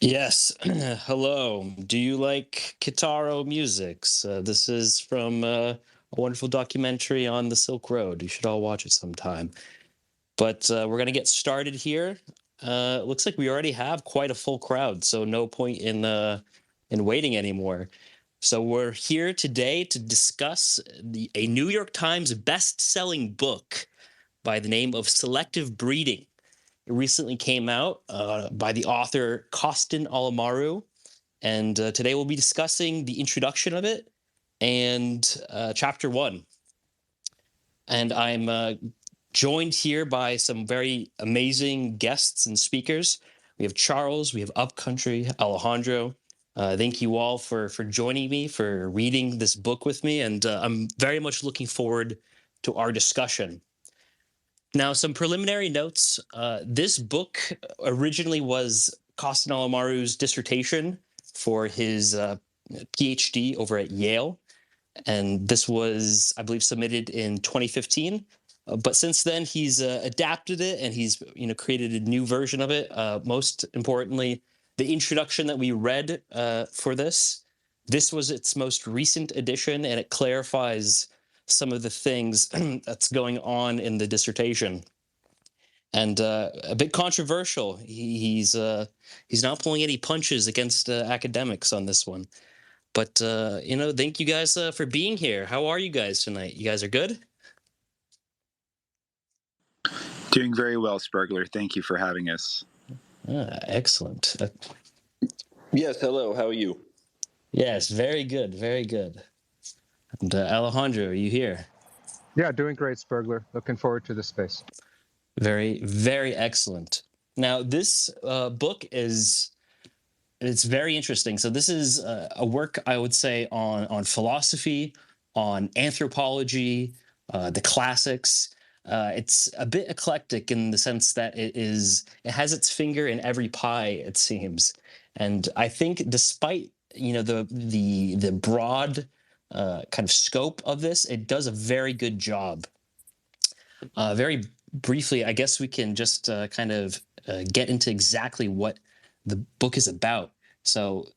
Yes. Hello. Do you like Kitaro musics? This is from a wonderful documentary on the Silk Road. You should all watch it sometime. But we're going to get started here. It looks like we already have quite a full crowd, so no point in waiting anymore. So we're here today to discuss a New York Times best-selling book by the name of Selective Breeding. It recently came out by the author Costin Alamaru, and today we'll be discussing the introduction of it and chapter one. And I'm joined here by some very amazing guests and speakers. We have Charles, we have Upcountry, Alejandro. Thank you all for joining me, for reading this book with me, and I'm very much looking forward to our discussion. Now, some preliminary notes. This book originally was Costin Alamaru's dissertation for his PhD over at Yale. And this was, I believe, submitted in 2015. But since then, he's adapted it and he's created a new version of it. Most importantly, the introduction that we read for this was its most recent edition, and it clarifies some of the things that's going on in the dissertation. And a bit controversial. He's not pulling any punches against academics on this one. But thank you guys for being here. How are you guys tonight? You guys are good? Doing very well, Spargler. Thank you for having us. Excellent. Yes, hello. How are you? Yes, very good, very good. And Alejandro, are you here? Yeah, doing great, Spargler. Looking forward to this space. Very, very excellent. Now, this book it's very interesting. So this is a work, I would say, on philosophy, on anthropology, the classics. It's a bit eclectic in the sense that it has its finger in every pie, it seems. And I think despite the broad kind of scope of this, it does a very good job. Very briefly, I guess we can just kind of get into exactly what the book is about. So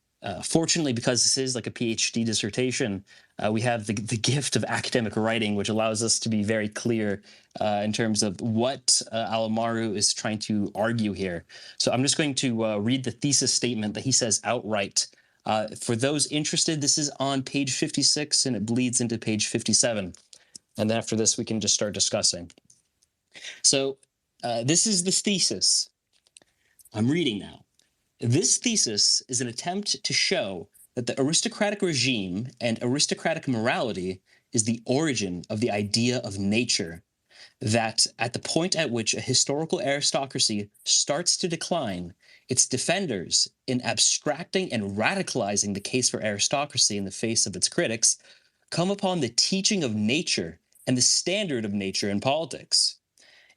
fortunately, because this is like a PhD dissertation, we have the gift of academic writing, which allows us to be very clear in terms of what Alamaru is trying to argue here. So I'm just going to read the thesis statement that he says outright. For those interested, this is on page 56, and it bleeds into page 57. And then after this, we can just start discussing. So this is the thesis. I'm reading now. This thesis is an attempt to show that the aristocratic regime and aristocratic morality is the origin of the idea of nature, that at the point at which a historical aristocracy starts to decline, its defenders, in abstracting and radicalizing the case for aristocracy in the face of its critics, come upon the teaching of nature and the standard of nature in politics.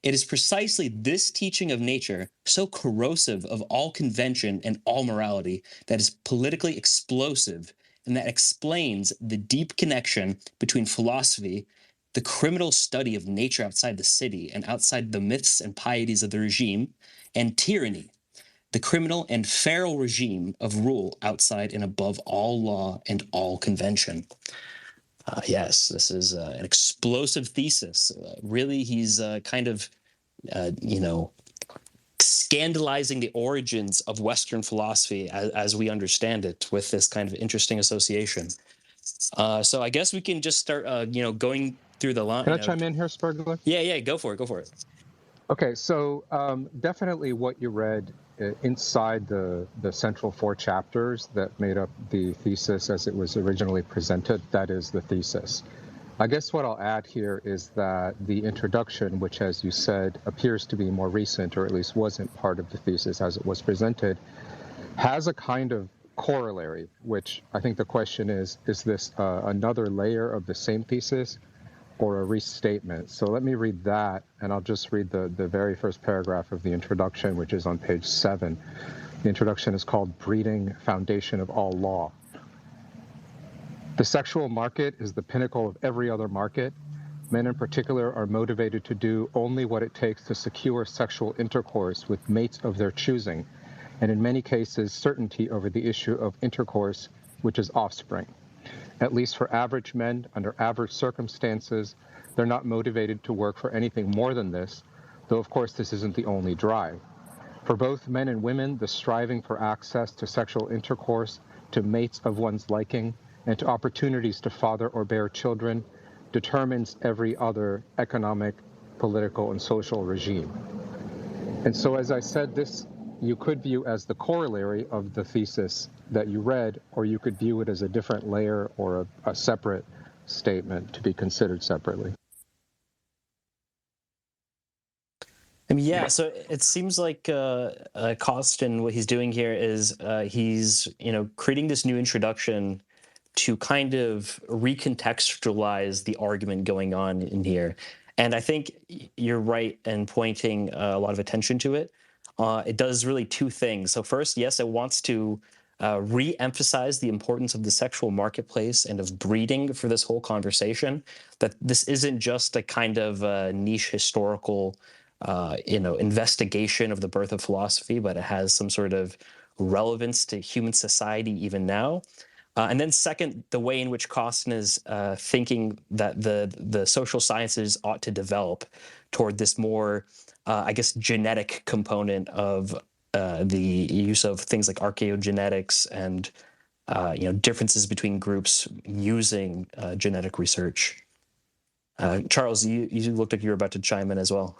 It is precisely this teaching of nature, so corrosive of all convention and all morality, that is politically explosive and that explains the deep connection between philosophy, the criminal study of nature outside the city and outside the myths and pieties of the regime, and tyranny, the criminal and feral regime of rule outside and above all law and all convention. Yes, this is an explosive thesis. Really, he's kind of, scandalizing the origins of Western philosophy as we understand it with this kind of interesting association. So I guess we can just start, going through the line. Can I chime in here, Spargler? Yeah, go for it. Okay, so definitely what you read inside the central four chapters that made up the thesis as it was originally presented, that is the thesis. I guess what I'll add here is that the introduction, which, as you said, appears to be more recent, or at least wasn't part of the thesis as it was presented, has a kind of corollary, which I think the question is this another layer of the same thesis or a restatement? So let me read that, and I'll just read the very first paragraph of the introduction, which is on page 7. The introduction is called Breeding, Foundation of All Law. The sexual market is the pinnacle of every other market. Men in particular are motivated to do only what it takes to secure sexual intercourse with mates of their choosing, and in many cases, certainty over the issue of intercourse, which is offspring. At least for average men, under average circumstances, they're not motivated to work for anything more than this, though of course this isn't the only drive. For both men and women, the striving for access to sexual intercourse, to mates of one's liking, and to opportunities to father or bear children determines every other economic, political, and social regime. And so, as I said, this you could view as the corollary of the thesis that you read, or you could view it as a different layer or a separate statement to be considered separately. I mean, yeah, so it seems like Costin, what he's doing here is he's, creating this new introduction to kind of recontextualize the argument going on in here. And I think you're right in pointing a lot of attention to it. It does really two things. So first, yes, it wants to re-emphasize the importance of the sexual marketplace and of breeding for this whole conversation, that this isn't just a kind of niche historical investigation of the birth of philosophy, but it has some sort of relevance to human society even now. And then second, the way in which Costin is thinking that the social sciences ought to develop toward this more, genetic component of the use of things like archaeogenetics and, differences between groups using genetic research. Charles, you looked like you were about to chime in as well.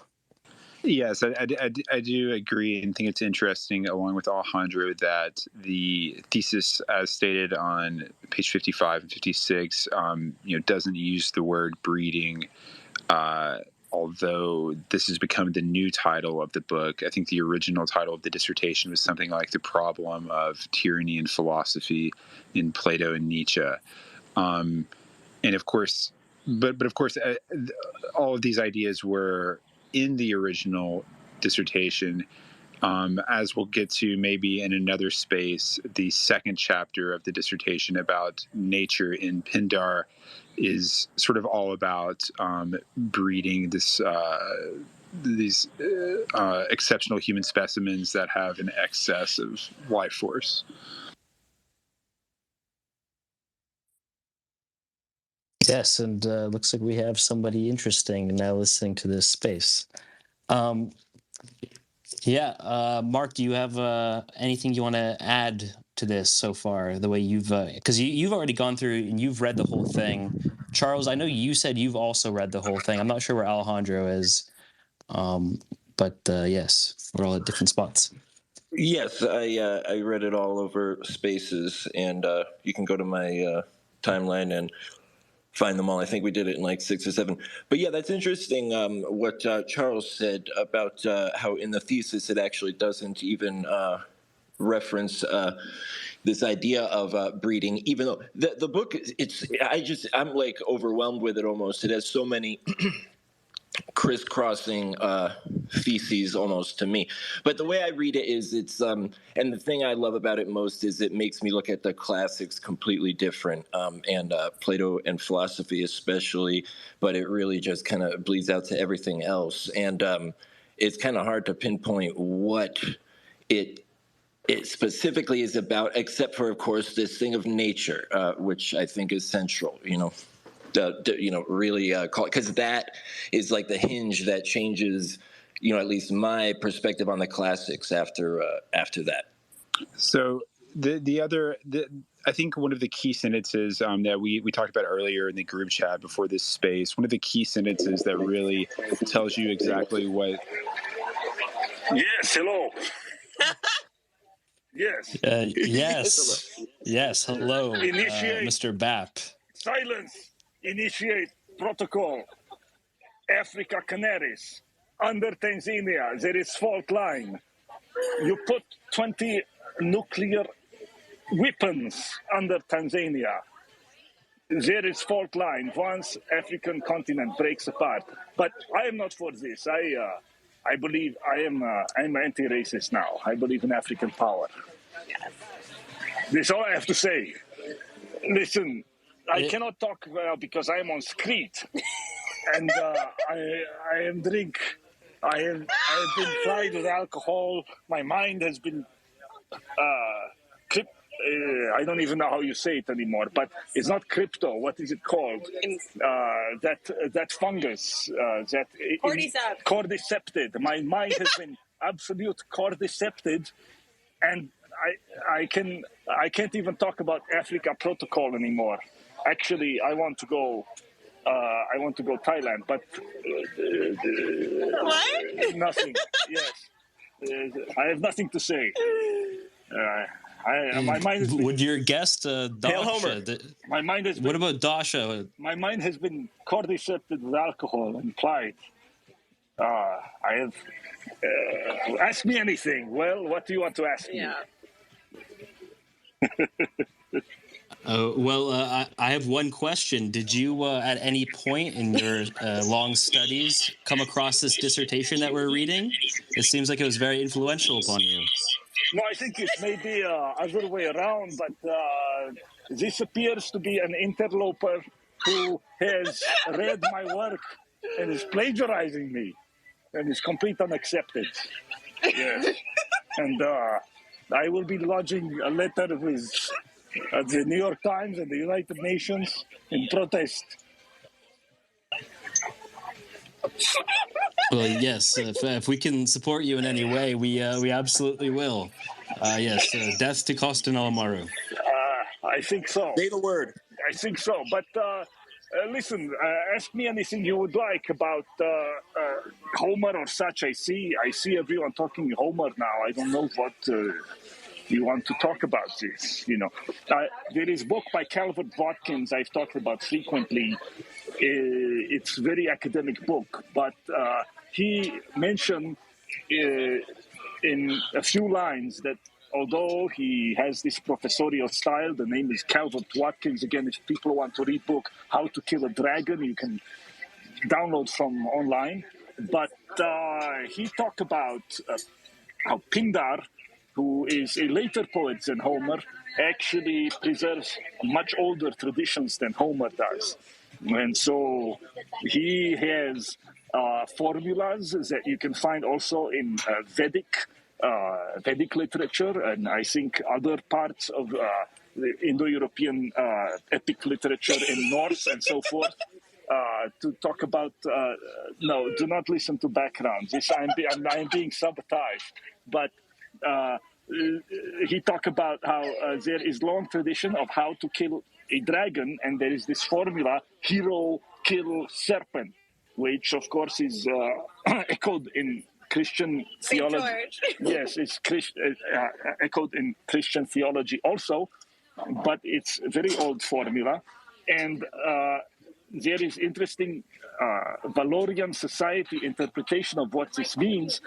Yes, I do agree and think it's interesting, along with Alejandro, that the thesis, as stated on page 55 and 56, doesn't use the word breeding, although this has become the new title of the book. I think the original title of the dissertation was something like The Problem of Tyranny and Philosophy in Plato and Nietzsche. And of course, but of course, all of these ideas were in the original dissertation. As we'll get to maybe in another space, the second chapter of the dissertation about nature in Pindar is sort of all about breeding these exceptional human specimens that have an excess of life force. Yes, and looks like we have somebody interesting now listening to this space. Mark, do you have anything you want to add to this so far? The way you've, because you've already gone through and you've read the whole thing. Charles, I know you said you've also read the whole thing. I'm not sure where Alejandro is, but yes, we're all at different spots. Yes, I read it all over Spaces, and you can go to my timeline and find them all. I think we did it in like 6 or 7. But yeah, that's interesting what Charles said about how in the thesis it actually doesn't even reference this idea of breeding, even though the book, I'm like overwhelmed with it almost. It has so many crisscrossing theses almost to me. But the way I read it is and the thing I love about it most is it makes me look at the classics completely different, and Plato and philosophy especially, but it really just kind of bleeds out to everything else. And it's kind of hard to pinpoint what it specifically is about, except for, of course, this thing of nature, which I think is central, really because that is like the hinge that changes, at least my perspective on the classics after that. So I think one of the key sentences that we talked about earlier in the group chat before this space, one of the key sentences that really tells you exactly what. Yes, hello. Yes. Yes. Hello, Mr. Bapp. Silence. Initiate protocol. Africa Canaries. Under Tanzania, there is fault line. You put 20 nuclear weapons under Tanzania. There is fault line once African continent breaks apart. But I am not for this. I believe I'm anti-racist now. I believe in African power. Yes. That's all I have to say. Listen, I cannot talk because I am on street, and I am drink. I have been fried with alcohol. My mind has been I don't even know how you say it anymore, but it's not crypto. What is it called? That fungus, Cordyceps. Cordycepted. My mind has been absolute cordycepted, and I can't even talk about Africa Protocol anymore. Actually, I want to go Thailand, but What? nothing. Yes, I have nothing to say. My mind has been, Would your guest Homer. Dasha? my mind has What been, about Dasha? my mind has been cordycepted with alcohol and pride. I have. Ask me anything. Well, what do you want to ask me? Yeah. I have one question. Did you, at any point in your long studies, come across this dissertation that we're reading? It seems like it was very influential upon you. No, I think it may be other way around, but this appears to be an interloper who has read my work and is plagiarizing me, and is complete unaccepted. Yes. And I will be lodging a letter with the New York Times and the United Nations in protest. Well, yes, if we can support you in any way, we absolutely will. Yes, death to Costano Amaru. I think so. Say the word. I think so. But listen, ask me anything you would like about Homer or such. I see everyone talking Homer now. I don't know what you want to talk about this. There is a book by Calvert Watkins I've talked about frequently. It's a very academic book, but he mentioned in a few lines that although he has this professorial style, the name is Calvert Watkins. Again, if people want to read book How to Kill a Dragon, you can download from online. But he talked about how Pindar, who is a later poet than Homer, actually preserves much older traditions than Homer does. And so he has formulas that you can find also in Vedic literature, and I think other parts of the Indo-European epic literature in Norse and so forth, to talk about, no, do not listen to background. I'm being sabotaged. But he talked about how there is long tradition of how to kill a dragon, and there is this formula, hero kill serpent, which of course is echoed in Christian theology. George. Yes, it's echoed in Christian theology also, but it's a very old formula. And there is interesting Valorian society interpretation of what this means,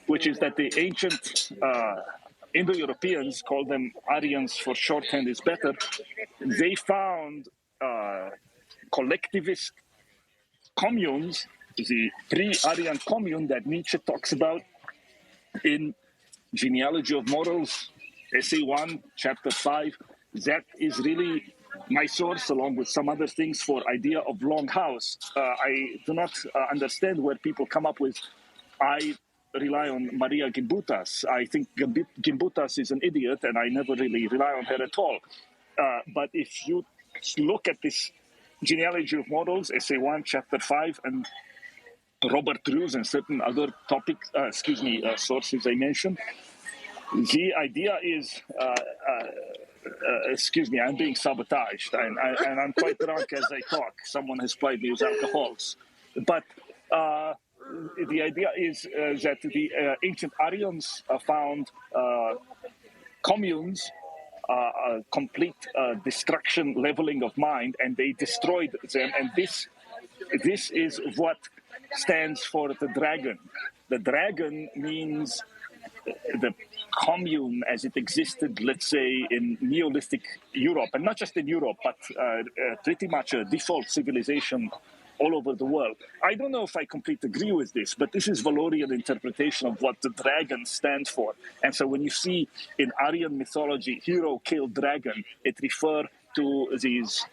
which is that the ancient Indo-Europeans, call them Aryans for shorthand is better, they found collectivist communes, the pre-Aryan commune that Nietzsche talks about in Genealogy of Morals, Essay 1, Chapter 5. That is really my source, along with some other things, for idea of long house. I do not understand where people come up with, I rely on Maria Gimbutas. I think Gimbutas is an idiot, and I never really rely on her at all. But if you look at this Genealogy of Morals, Essay 1, Chapter 5, and Robert Ruiz and certain other topics, sources I mentioned, the idea is, excuse me, I'm being sabotaged, and I'm quite drunk as I talk. Someone has supplied me with alcohols. But the idea is that the ancient Aryans found communes, complete destruction, leveling of mind, and they destroyed them. And this is what stands for the dragon. The dragon means the commune as it existed, let's say, in Neolithic Europe, and not just in Europe, but pretty much a default civilization all over the world. I don't know if I completely agree with this, but this is Valorian interpretation of what the dragon stands for. And so when you see in Aryan mythology, hero killed dragon, it refers to these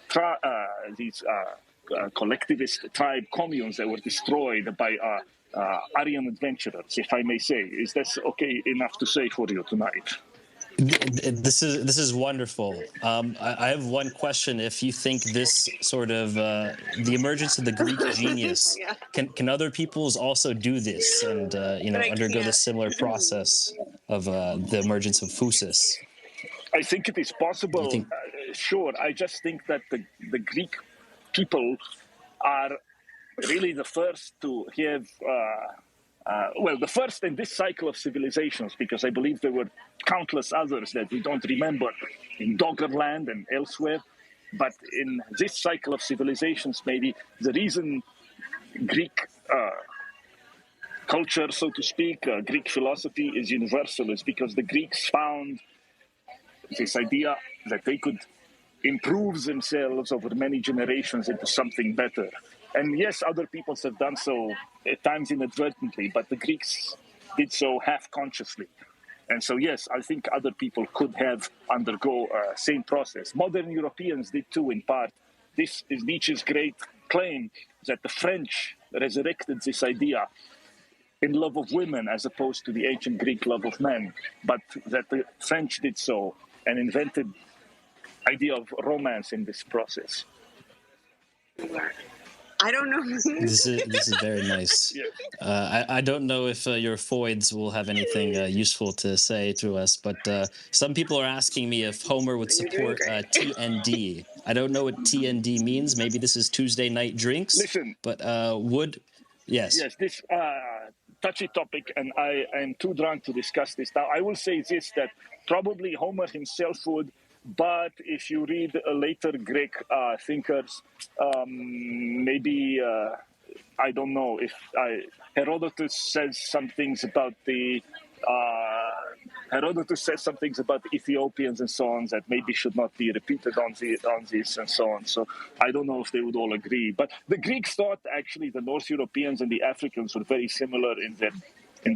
collectivist tribe communes that were destroyed by Aryan adventurers, if I may say. Is that okay enough to say for you tonight? This is wonderful. I have one question. If you think this sort of the emergence of the Greek genius, Yeah. can other peoples also do this and undergo the can't. similar process of the emergence of physis? I think it is Do you possible. think? Sure. I just think that the Greek people are really the first to have, the first in this cycle of civilizations, because I believe there were countless others that we don't remember in Doggerland and elsewhere. But in this cycle of civilizations, maybe the reason Greek culture, so to speak, Greek philosophy is universal is because the Greeks found this idea that they could improve themselves over many generations into something better. And yes, other peoples have done so at times inadvertently, but the Greeks did so half-consciously. And so, yes, I think other people could have undergo same process. Modern Europeans did too, in part. This is Nietzsche's great claim that the French resurrected this idea in love of women as opposed to the ancient Greek love of men, but that the French did so and invented idea of romance in this process. I don't know. This is very nice. Yeah. I don't know if your foids will have anything useful to say to us, but some people are asking me if Homer would support TND. I don't know what TND means. Maybe this is Tuesday night drinks. Listen, but yes, this touchy topic, and I am too drunk to discuss this now. I will say this, that probably Homer himself would, but if you read later Greek thinkers, maybe, I don't know, if Herodotus says some things about the Ethiopians and so on that maybe should not be repeated on this and so on. So I don't know if they would all agree. But the Greeks thought actually the North Europeans and the Africans were very similar in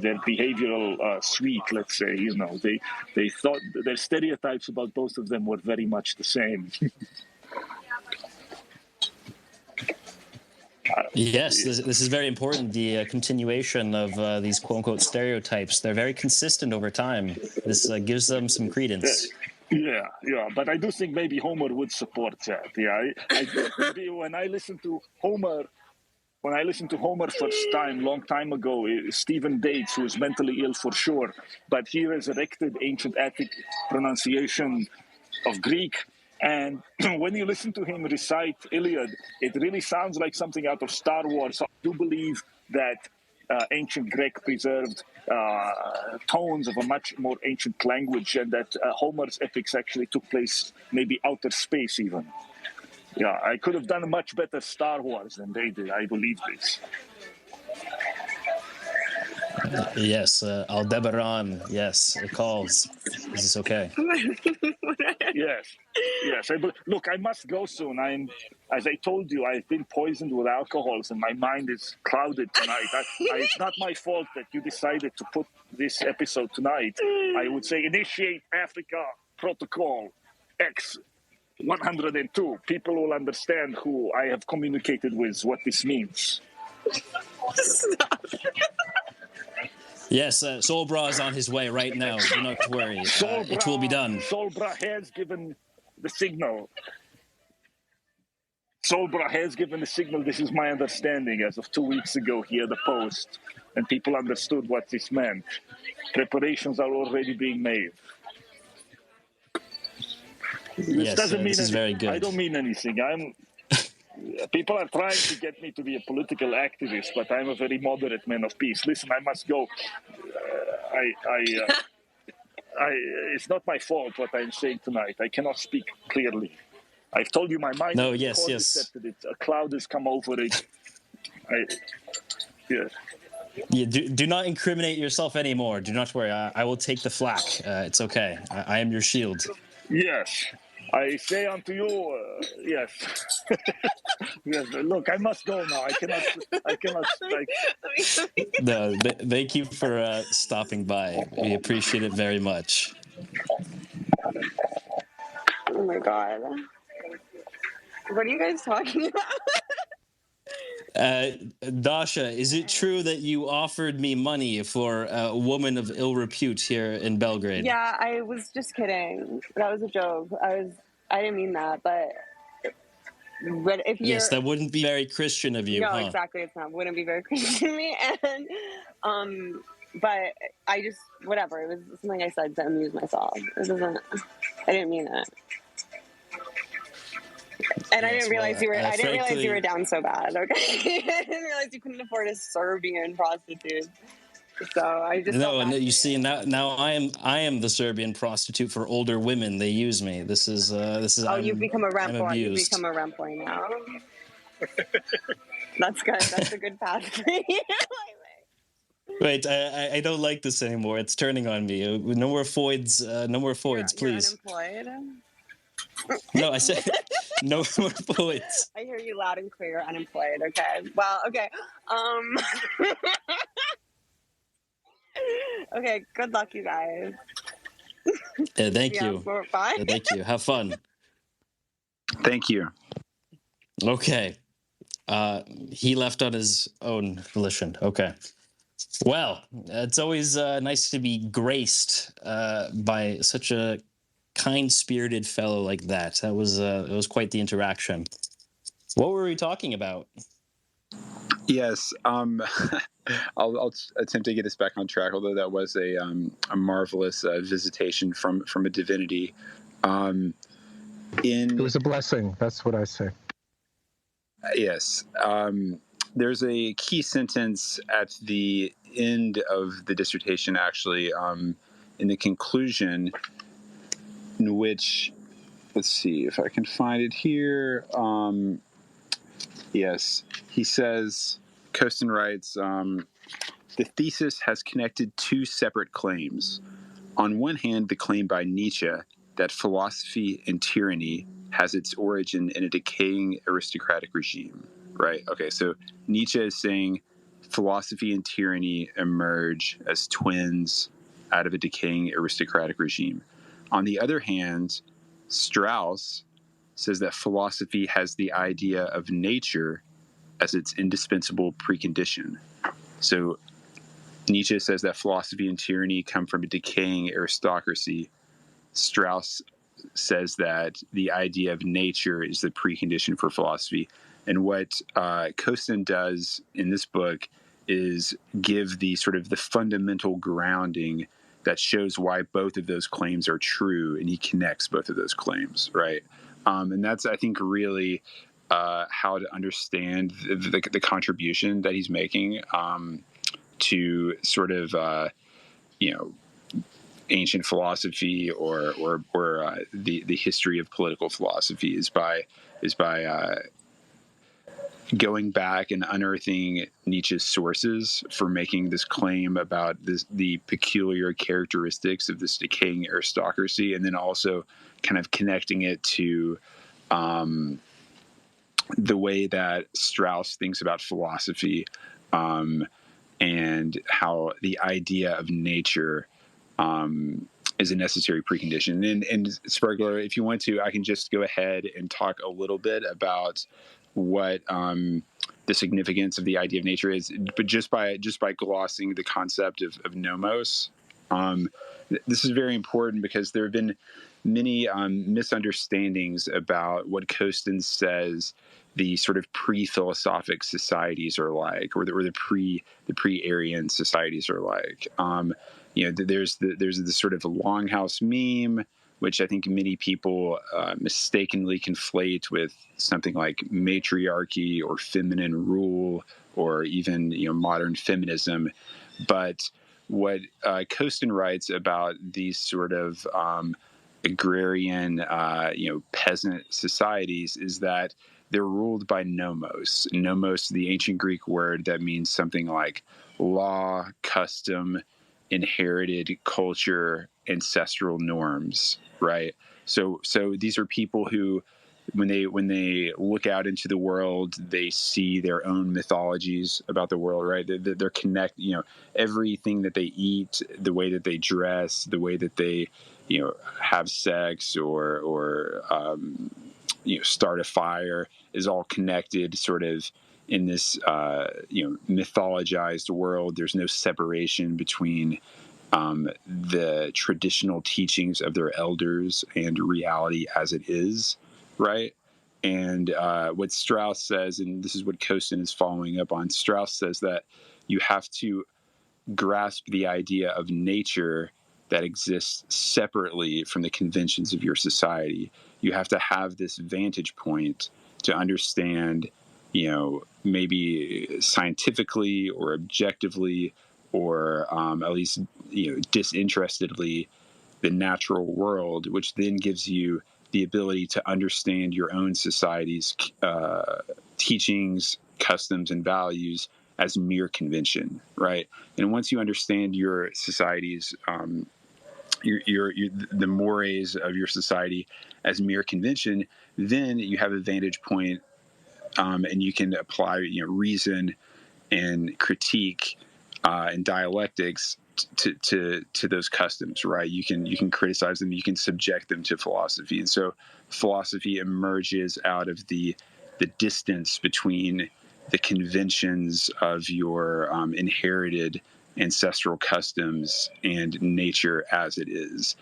their behavioral suite, let's say. They thought their stereotypes about both of them were very much the same. Yes, this is very important. The continuation of these quote-unquote stereotypes, they're very consistent over time. This gives them some credence. Yeah, but I do think maybe Homer would support that. Yeah, when I listened to Homer first time, long time ago, Stephen Dates, who was mentally ill for sure, but he resurrected ancient Attic pronunciation of Greek. And when you listen to him recite Iliad, it really sounds like something out of Star Wars. So I do believe that ancient Greek preserved tones of a much more ancient language, and that Homer's epics actually took place maybe outer space even. Yeah, I could have done a much better Star Wars than they did. I believe this. Yes, Aldebaran. Yes, it calls. Is this okay? Yes. Look, I must go soon. As I told you, I've been poisoned with alcohols, and my mind is clouded tonight. It's not my fault that you decided to put this episode tonight. I would say initiate Africa Protocol X 102. People will understand who I have communicated with, what this means. Yes, Solbra is on his way right now. Do not worry. It will be done. Solbra has given the signal. This is my understanding. As of 2 weeks ago, he had a post, and people understood what this meant. Preparations are already being made. This doesn't mean this is very good. I don't mean anything. People are trying to get me to be a political activist, but I'm a very moderate man of peace. Listen, I must go. It's not my fault what I'm saying tonight. I cannot speak clearly. I've told you my mind. No, yes. Accepted it. A cloud has come over it. Yeah, do not incriminate yourself anymore. Do not worry. I will take the flak. It's okay. I am your shield. Yes. I say unto you, yes. Yes. Look, I must go now. I cannot strike. No, thank you for stopping by. We appreciate it very much. Oh my God. What are you guys talking about? Dasha, is it true that you offered me money for a woman of ill repute here in Belgrade? Yeah, I was just kidding. That was a joke. I didn't mean that, but if you're... Yes, that wouldn't be very Christian of you, no, huh? exactly. It's not. Wouldn't be very Christian of me. And but I just, whatever. It was something I said to amuse myself. It doesn't. I didn't mean it. And yes, I didn't realize you were. I didn't realize you were frankly, down so bad. Okay, I didn't realize you couldn't afford a Serbian prostitute. So I just no, and you see, now I am the Serbian prostitute for older women. They use me. This is Oh, you've become a I'm ramp boy. You've abused. become a ramp boy now. That's good. That's a good path for you. Wait, I don't like this anymore. It's turning on me. No more foids. No more foids, please. You're unemployed. No, I said no more foids. I hear you loud and clear. Unemployed. Okay. Well. Okay. Okay. Good luck, you guys. Thank you. Bye. Thank you. Have fun. Thank you. Okay. He left on his own volition. Okay. Well, it's always nice to be graced by such a kind-spirited fellow like that. It was quite the interaction. What were we talking about? Yes, I'll attempt to get us back on track. Although that was a marvelous visitation from a divinity. It was a blessing. That's what I say. Yes. There's a key sentence at the end of the dissertation, actually, in the conclusion, in which, let's see if I can find it here. Yes, he says, Costin writes, the thesis has connected two separate claims. On one hand, the claim by Nietzsche that philosophy and tyranny has its origin in a decaying aristocratic regime, right? Okay, so Nietzsche is saying philosophy and tyranny emerge as twins out of a decaying aristocratic regime. On the other hand, Strauss says that philosophy has the idea of nature as its indispensable precondition. So Nietzsche says that philosophy and tyranny come from a decaying aristocracy. Strauss says that the idea of nature is the precondition for philosophy. And what Costin does in this book is give the sort of the fundamental grounding that shows why both of those claims are true, and he connects both of those claims, right? And that's, I think, really how to understand the contribution that he's making to sort of, ancient philosophy or the history of political philosophy is by going back and unearthing Nietzsche's sources for making this claim about the peculiar characteristics of this decaying aristocracy, and then also kind of connecting it to the way that Strauss thinks about philosophy, and how the idea of nature is a necessary precondition. And Spargler, if you want to, I can just go ahead and talk a little bit about what the significance of the idea of nature is, but just by glossing the concept of nomos. This is very important because there have been many misunderstandings about what Costin says the sort of pre-philosophic societies are like, or the pre-Aryan societies are like. There's the sort of longhouse meme, which I think many people mistakenly conflate with something like matriarchy or feminine rule, or even modern feminism. But what Costin writes about these sort of agrarian, peasant societies is that they're ruled by nomos. Nomos, the ancient Greek word that means something like law, custom, inherited culture, ancestral norms, right? So these are people who, when they look out into the world, they see their own mythologies about the world, right? They're connected, everything that they eat, the way that they dress, the way that they, have sex or start a fire is all connected sort of in this mythologized world, there's no separation between the traditional teachings of their elders and reality as it is, right? And what Strauss says, and this is what Kosten is following up on, Strauss says that you have to grasp the idea of nature that exists separately from the conventions of your society. You have to have this vantage point to understand, maybe scientifically or objectively, or at least, disinterestedly, the natural world, which then gives you the ability to understand your own society's teachings, customs, and values as mere convention, right? And once you understand your society's, the mores of your society as mere convention, then you have a vantage point, and you can apply, reason and critique and dialectics to those customs, right? You can criticize them, you can subject them to philosophy, and so philosophy emerges out of the distance between the conventions of your inherited ancestral customs and nature as it is.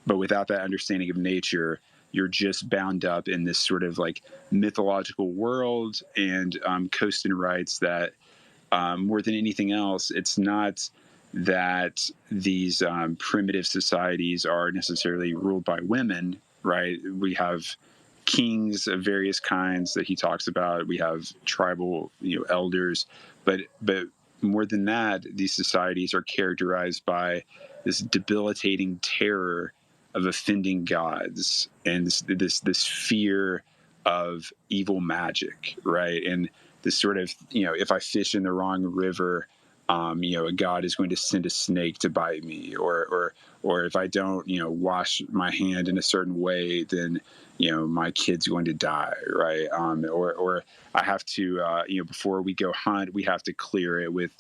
But without that understanding of nature, you're just bound up in this sort of like mythological world. And Kosten writes that more than anything else, it's not that these primitive societies are necessarily ruled by women, right? We have kings of various kinds that he talks about. We have tribal, elders, but more than that, these societies are characterized by this debilitating terror of offending gods and this fear of evil magic, right? And this sort of, if I fish in the wrong river, a god is going to send a snake to bite me, or if I don't, wash my hand in a certain way, then, my kid's going to die, right? Or I have to, before we go hunt, we have to clear it with,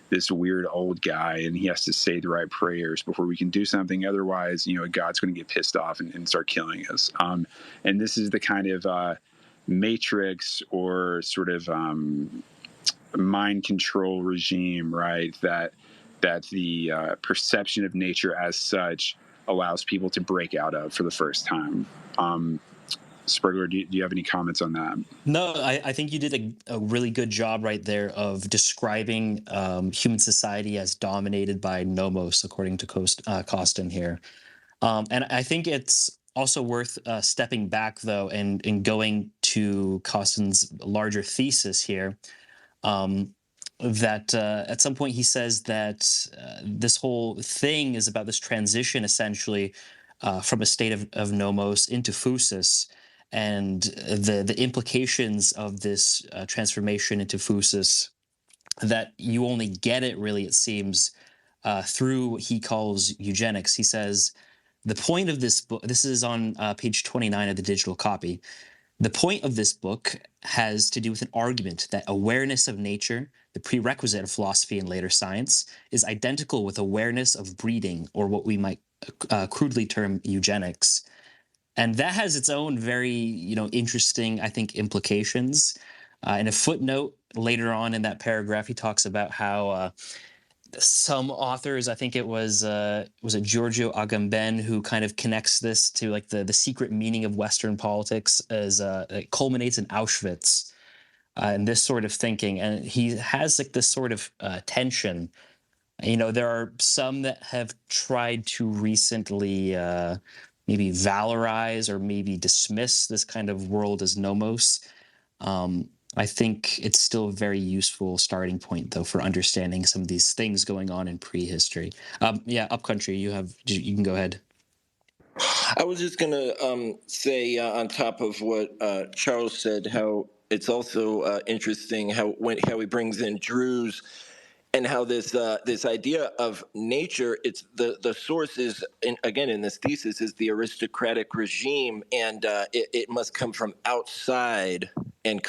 this weird old guy, and he has to say the right prayers before we can do something. Otherwise, God's going to get pissed off and start killing us. And this is the kind of matrix or sort of mind control regime, right? That the perception of nature as such allows people to break out of for the first time. Sprigler, do you have any comments on that? No, I think you did a really good job right there of describing human society as dominated by Nomos, according to Kosten here. And I think it's also worth stepping back, though, and going to Kosten's larger thesis here. That at some point he says that this whole thing is about this transition, essentially, from a state of Nomos into phusis, and the implications of this transformation into phusis, that you only get it, really, it seems, through, he calls, eugenics. He says, the point of this book, this is on page 29 of the digital copy, the point of this book has to do with an argument that awareness of nature, the prerequisite of philosophy and later science, is identical with awareness of breeding, or what we might crudely term eugenics. And that has its own very, interesting, I think, implications. In a footnote later on in that paragraph, he talks about how some authors, I think it was it Giorgio Agamben, who kind of connects this to like the secret meaning of Western politics as it culminates in Auschwitz, and this sort of thinking. And he has like this sort of tension. There are some that have tried to recently maybe valorize or maybe dismiss this kind of world as nomos. I think it's still a very useful starting point, though, for understanding some of these things going on in prehistory. Upcountry, you can go ahead. I was just going to say on top of what Charles said, how it's also interesting how he brings in Drews, and how this idea of nature, it's the source is, again, in this thesis, is the aristocratic regime, and it must come from outside and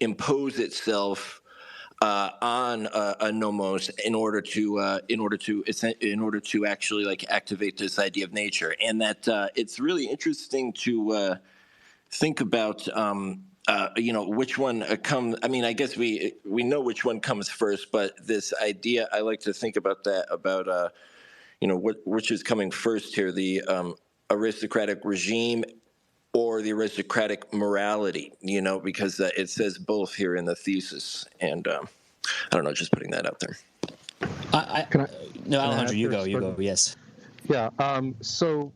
impose itself on a nomos in order to actually like activate this idea of nature. And that it's really interesting to think about which one comes. I mean, I guess we know which one comes first, but this idea, I like to think about that, about which is coming first here, the aristocratic regime or the aristocratic morality, because it says both here in the thesis. And I don't know, just putting that out there. No, Alejandro, you go. Yes. Yeah. So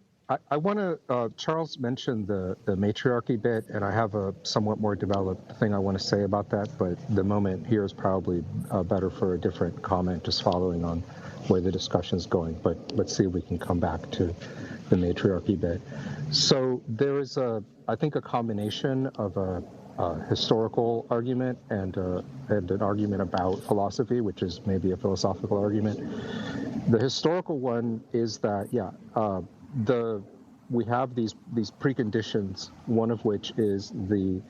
I want to. Charles mentioned the matriarchy bit, and I have a somewhat more developed thing I want to say about that. But the moment here is probably better for a different comment, just following on where the discussion's going. But let's see if we can come back to the matriarchy bit. So there is I think, a combination of a historical argument and an argument about philosophy, which is maybe a philosophical argument. The historical one is that, we have these preconditions, one of which is the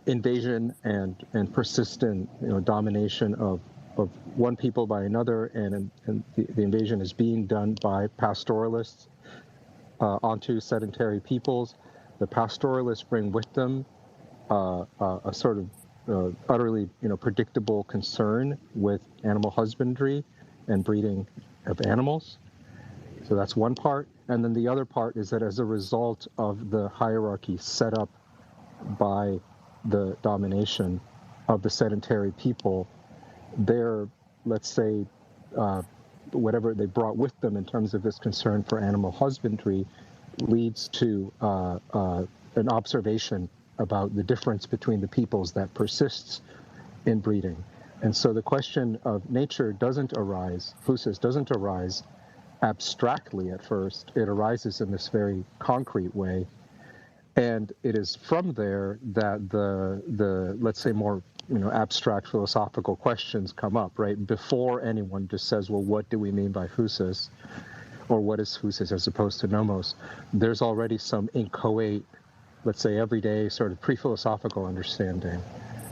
invasion and persistent domination of one people by another, and the invasion is being done by pastoralists onto sedentary peoples. The pastoralists bring with them a sort of utterly predictable concern with animal husbandry and breeding of animals. So that's one part. And then the other part is that as a result of the hierarchy set up by the domination of the sedentary people, their, let's say, whatever they brought with them in terms of this concern for animal husbandry leads to an observation about the difference between the peoples that persists in breeding. And so the question of nature doesn't arise, physis doesn't arise abstractly at first. It arises in this very concrete way. And it is from there that the let's say, more abstract philosophical questions come up, right? Before anyone just says, well, what do we mean by physis? Or what is physis as opposed to nomos? There's already some inchoate, let's say, everyday sort of pre-philosophical understanding,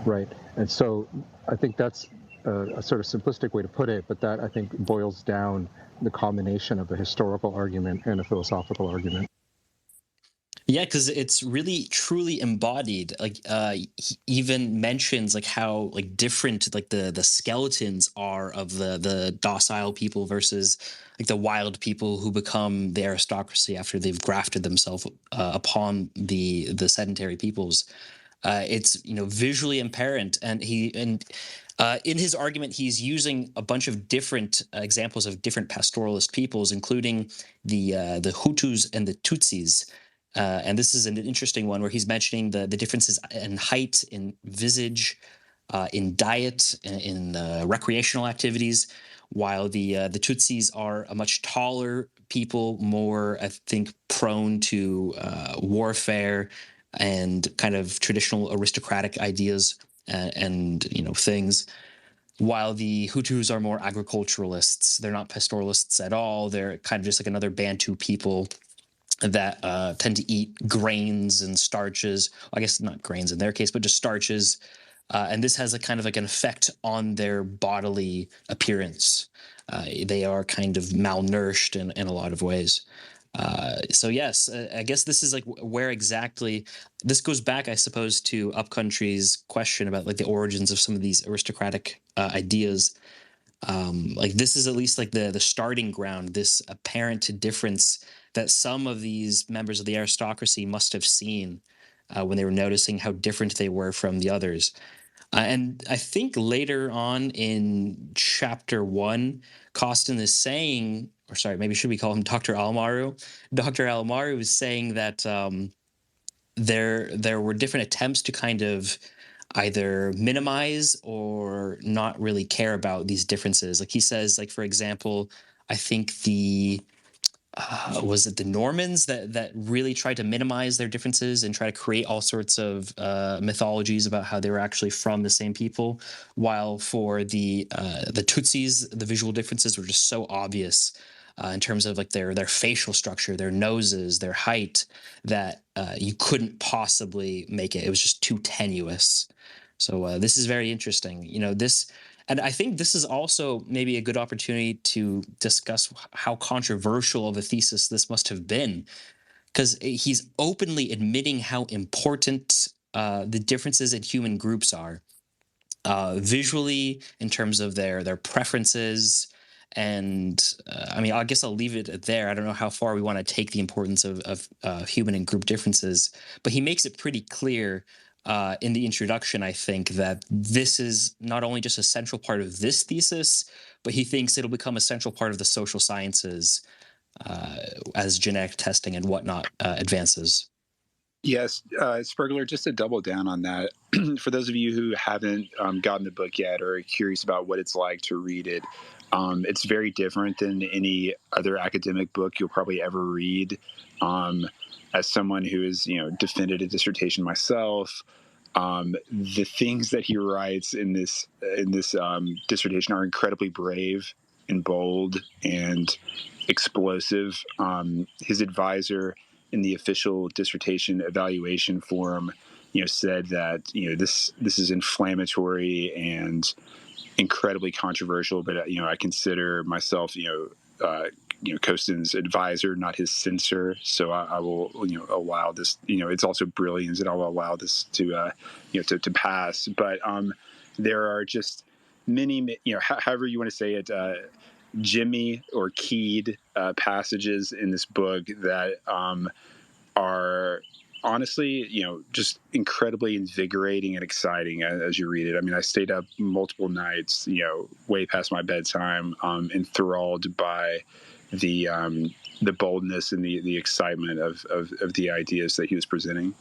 right? And so I think that's a sort of simplistic way to put it, but that, I think, boils down the combination of a historical argument and a philosophical argument. Yeah, because it's really truly embodied. Like he even mentions like how like different like the skeletons are of the docile people versus like the wild people who become the aristocracy after they've grafted themselves upon the sedentary peoples. It's visually apparent, and in his argument he's using a bunch of different examples of different pastoralist peoples, including the Hutus and the Tutsis. And this is an interesting one where he's mentioning the differences in height, in visage, in diet, in recreational activities, while the Tutsis are a much taller people, more, I think, prone to warfare and kind of traditional aristocratic ideas and things. While the Hutus are more agriculturalists, they're not pastoralists at all. They're kind of just like another Bantu people that tend to eat grains and starches. I guess not grains in their case, but just starches. And this has a kind of like an effect on their bodily appearance. They are kind of malnourished in a lot of ways. So yes, I guess this is like where exactly this goes back, I suppose, to Upcountry's question about like the origins of some of these aristocratic ideas. Like this is at least like the starting ground, this apparent difference that some of these members of the aristocracy must have seen when they were noticing how different they were from the others. And I think later on in chapter 1, Costin is saying, or sorry, maybe should we call him Dr. Almaru? Dr. Almaru is saying that there were different attempts to kind of either minimize or not really care about these differences. Like he says, like, for example, I think was it the Normans that really tried to minimize their differences and try to create all sorts of mythologies about how they were actually from the same people, while for the Tutsis, the visual differences were just so obvious in terms of like their facial structure, their noses, their height, that you couldn't possibly make it. It was just too tenuous. So this is very interesting. And I think this is also maybe a good opportunity to discuss how controversial of a thesis this must have been, because he's openly admitting how important the differences in human groups are, visually, in terms of their preferences. And I mean, I guess I'll leave it there. I don't know how far we want to take the importance of human and group differences, but he makes it pretty clear in the introduction, I think, that this is not only just a central part of this thesis, but he thinks it'll become a central part of the social sciences as genetic testing and whatnot advances. Yes, Spurgler, just to double down on that, for those of you who haven't gotten the book yet or are curious about what it's like to read it, it's very different than any other academic book you'll probably ever read. As someone who has, defended a dissertation myself, the things that he writes in this dissertation are incredibly brave and bold and explosive. His advisor in the official dissertation evaluation form, said that this is inflammatory and incredibly controversial, but I consider myself Kostin's advisor, not his censor. So I will allow this. It's also brilliance, and I'll allow this to to pass. But there are just many, however you want to say it, Jimmy or keyed passages in this book that are honestly, just incredibly invigorating and exciting as you read it. I mean, I stayed up multiple nights, way past my bedtime, enthralled by the boldness and the excitement of the ideas that he was presenting.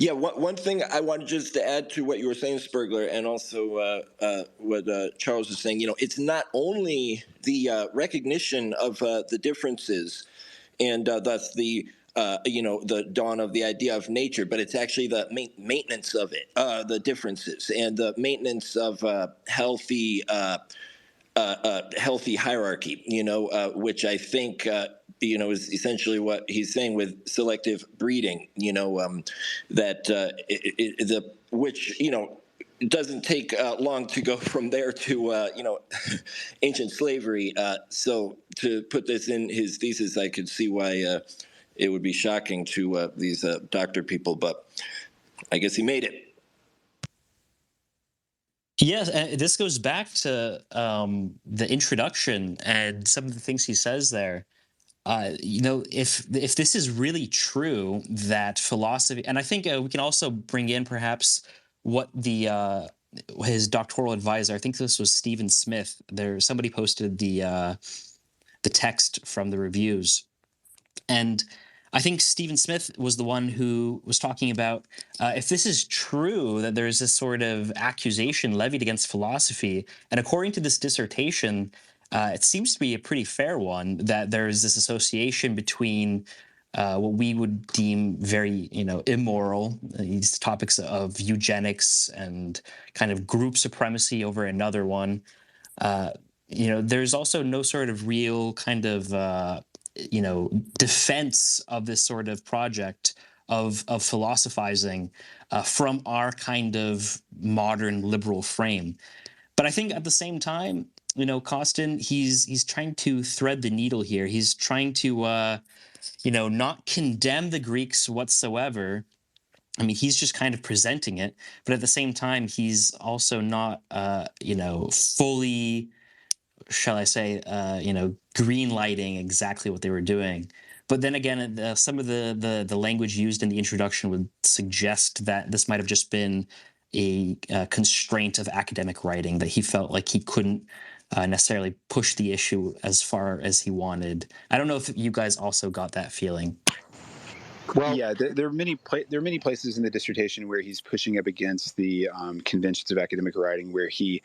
Yeah, one thing I wanted just to add to what you were saying, Spurgler, and also what Charles was saying, it's not only the recognition of the differences and thus the dawn of the idea of nature, but it's actually the maintenance of it, the differences, and the maintenance of healthy hierarchy, which I think, is essentially what he's saying with selective breeding, which it doesn't take long to go from there to, ancient slavery. So to put this in his thesis, I could see why it would be shocking to these doctor people, but I guess he made it. Yes, this goes back to the introduction and some of the things he says there. If this is really true, that philosophy, and I think we can also bring in perhaps what his doctoral advisor, I think this was Stephen Smith. Somebody posted the text from the reviews, and I think Stephen Smith was the one who was talking about if this is true, that there's this sort of accusation levied against philosophy. And according to this dissertation, it seems to be a pretty fair one, that there's this association between what we would deem very, immoral, these topics of eugenics and kind of group supremacy over another one. There's also no sort of real kind of defense of this sort of project of philosophizing from our kind of modern liberal frame. But I think at the same time, Kostin, he's trying to thread the needle here. He's trying to not condemn the Greeks whatsoever. I mean, he's just kind of presenting it, but at the same time, he's also not fully, shall I say, green lighting exactly what they were doing. But then again, some of the language used in the introduction would suggest that this might have just been a constraint of academic writing, that he felt like he couldn't necessarily push the issue as far as he wanted. I don't know if you guys also got that feeling. Well, yeah, there are many places in the dissertation where he's pushing up against the conventions of academic writing, where you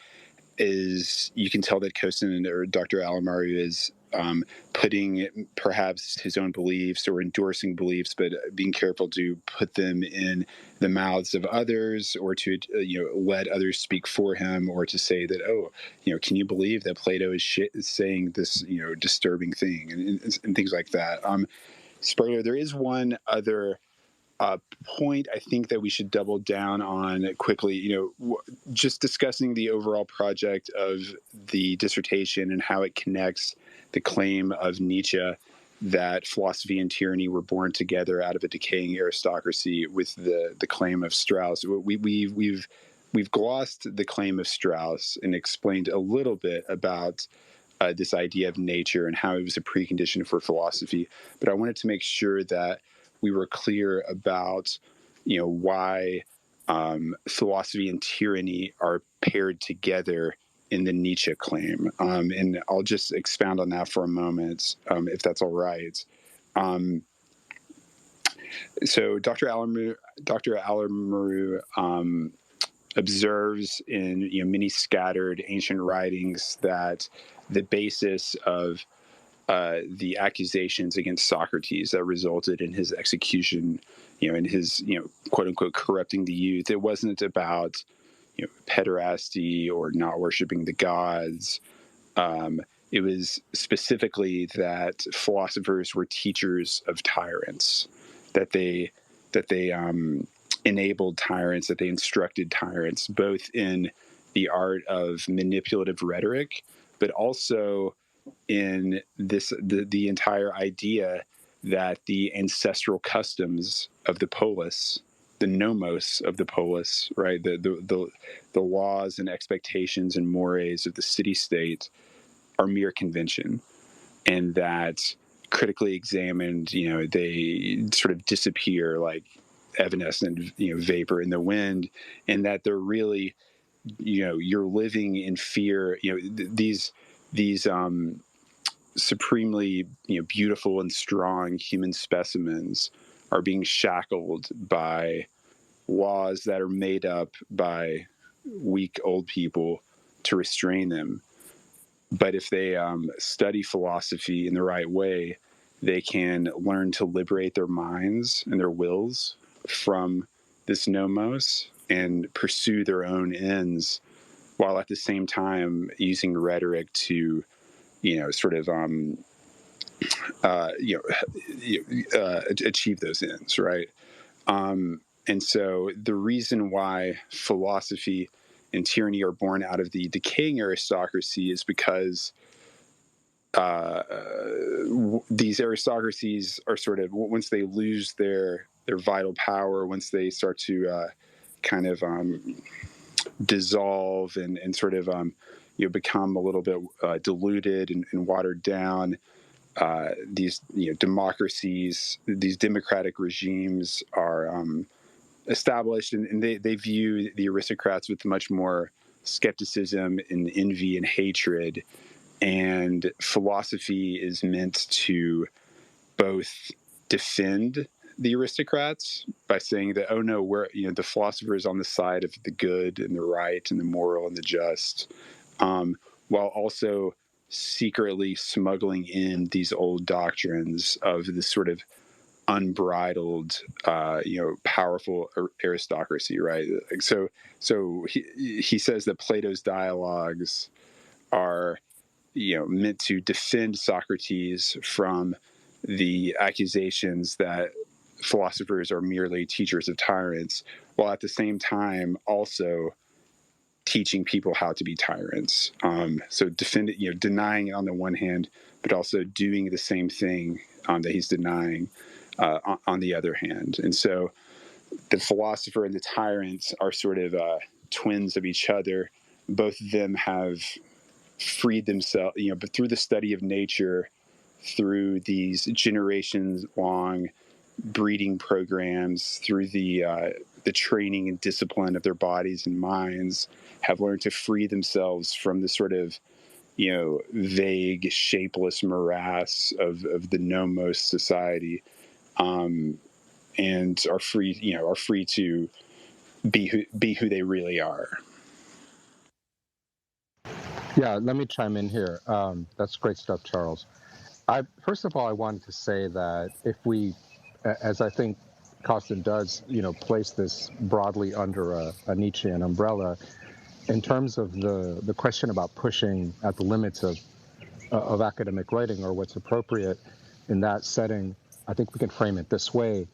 can tell that Kostin or Dr. Alamaru is putting perhaps his own beliefs or endorsing beliefs, but being careful to put them in the mouths of others, or to let others speak for him, or to say that, can you believe that Plato is saying this disturbing thing, and things like that. Spurgler, there is one other point I think that we should double down on quickly, just discussing the overall project of the dissertation and how it connects the claim of Nietzsche that philosophy and tyranny were born together out of a decaying aristocracy with the claim of Strauss. We've glossed the claim of Strauss and explained a little bit about this idea of nature and how it was a precondition for philosophy. But I wanted to make sure that we were clear about, why philosophy and tyranny are paired together in the Nietzsche claim. And I'll just expound on that for a moment, if that's all right. So Dr. Alamourou observes in many scattered ancient writings that the basis of the accusations against Socrates that resulted in his execution, in his quote unquote corrupting the youth, it wasn't about pederasty or not worshiping the gods. It was specifically that philosophers were teachers of tyrants, that they enabled tyrants, that they instructed tyrants, both in the art of manipulative rhetoric, but also in the entire idea that the ancestral customs of the polis, the nomos of the polis, right, the laws and expectations and mores of the city-state are mere convention, and that critically examined, they sort of disappear like evanescent, vapor in the wind, and that they're really, you're living in fear. These supremely, beautiful and strong human specimens are being shackled by laws that are made up by weak old people to restrain them. But if they study philosophy in the right way, they can learn to liberate their minds and their wills from this nomos and pursue their own ends, while at the same time using rhetoric to, sort of, achieve those ends, right? And so the reason why philosophy and tyranny are born out of the decaying aristocracy is because these aristocracies are sort of, once they lose their vital power, once they start to kind of dissolve and sort of become a little bit diluted and watered down, these democracies, these democratic regimes are established, and they view the aristocrats with much more skepticism and envy and hatred. And philosophy is meant to both defend the aristocrats by saying that, oh no, we're, the philosopher is on the side of the good and the right and the moral and the just, while also secretly smuggling in these old doctrines of this sort of unbridled, powerful aristocracy, right? So he says that Plato's dialogues are, meant to defend Socrates from the accusations that philosophers are merely teachers of tyrants, while at the same time also teaching people how to be tyrants. So denying it on the one hand, but also doing the same thing that he's denying on the other hand. And so the philosopher and the tyrant are sort of twins of each other. Both of them have freed themselves, but through the study of nature, through these generations-long breeding programs, through the training and discipline of their bodies and minds, have learned to free themselves from the sort of, vague, shapeless morass of the nomos society, and are free to be who they really are. Yeah, let me chime in here. That's great stuff, Charles. First of all, I wanted to say that if we, as I think Costin does, place this broadly under a Nietzschean umbrella, in terms of the question about pushing at the limits of academic writing or what's appropriate in that setting, I think we can frame it this way.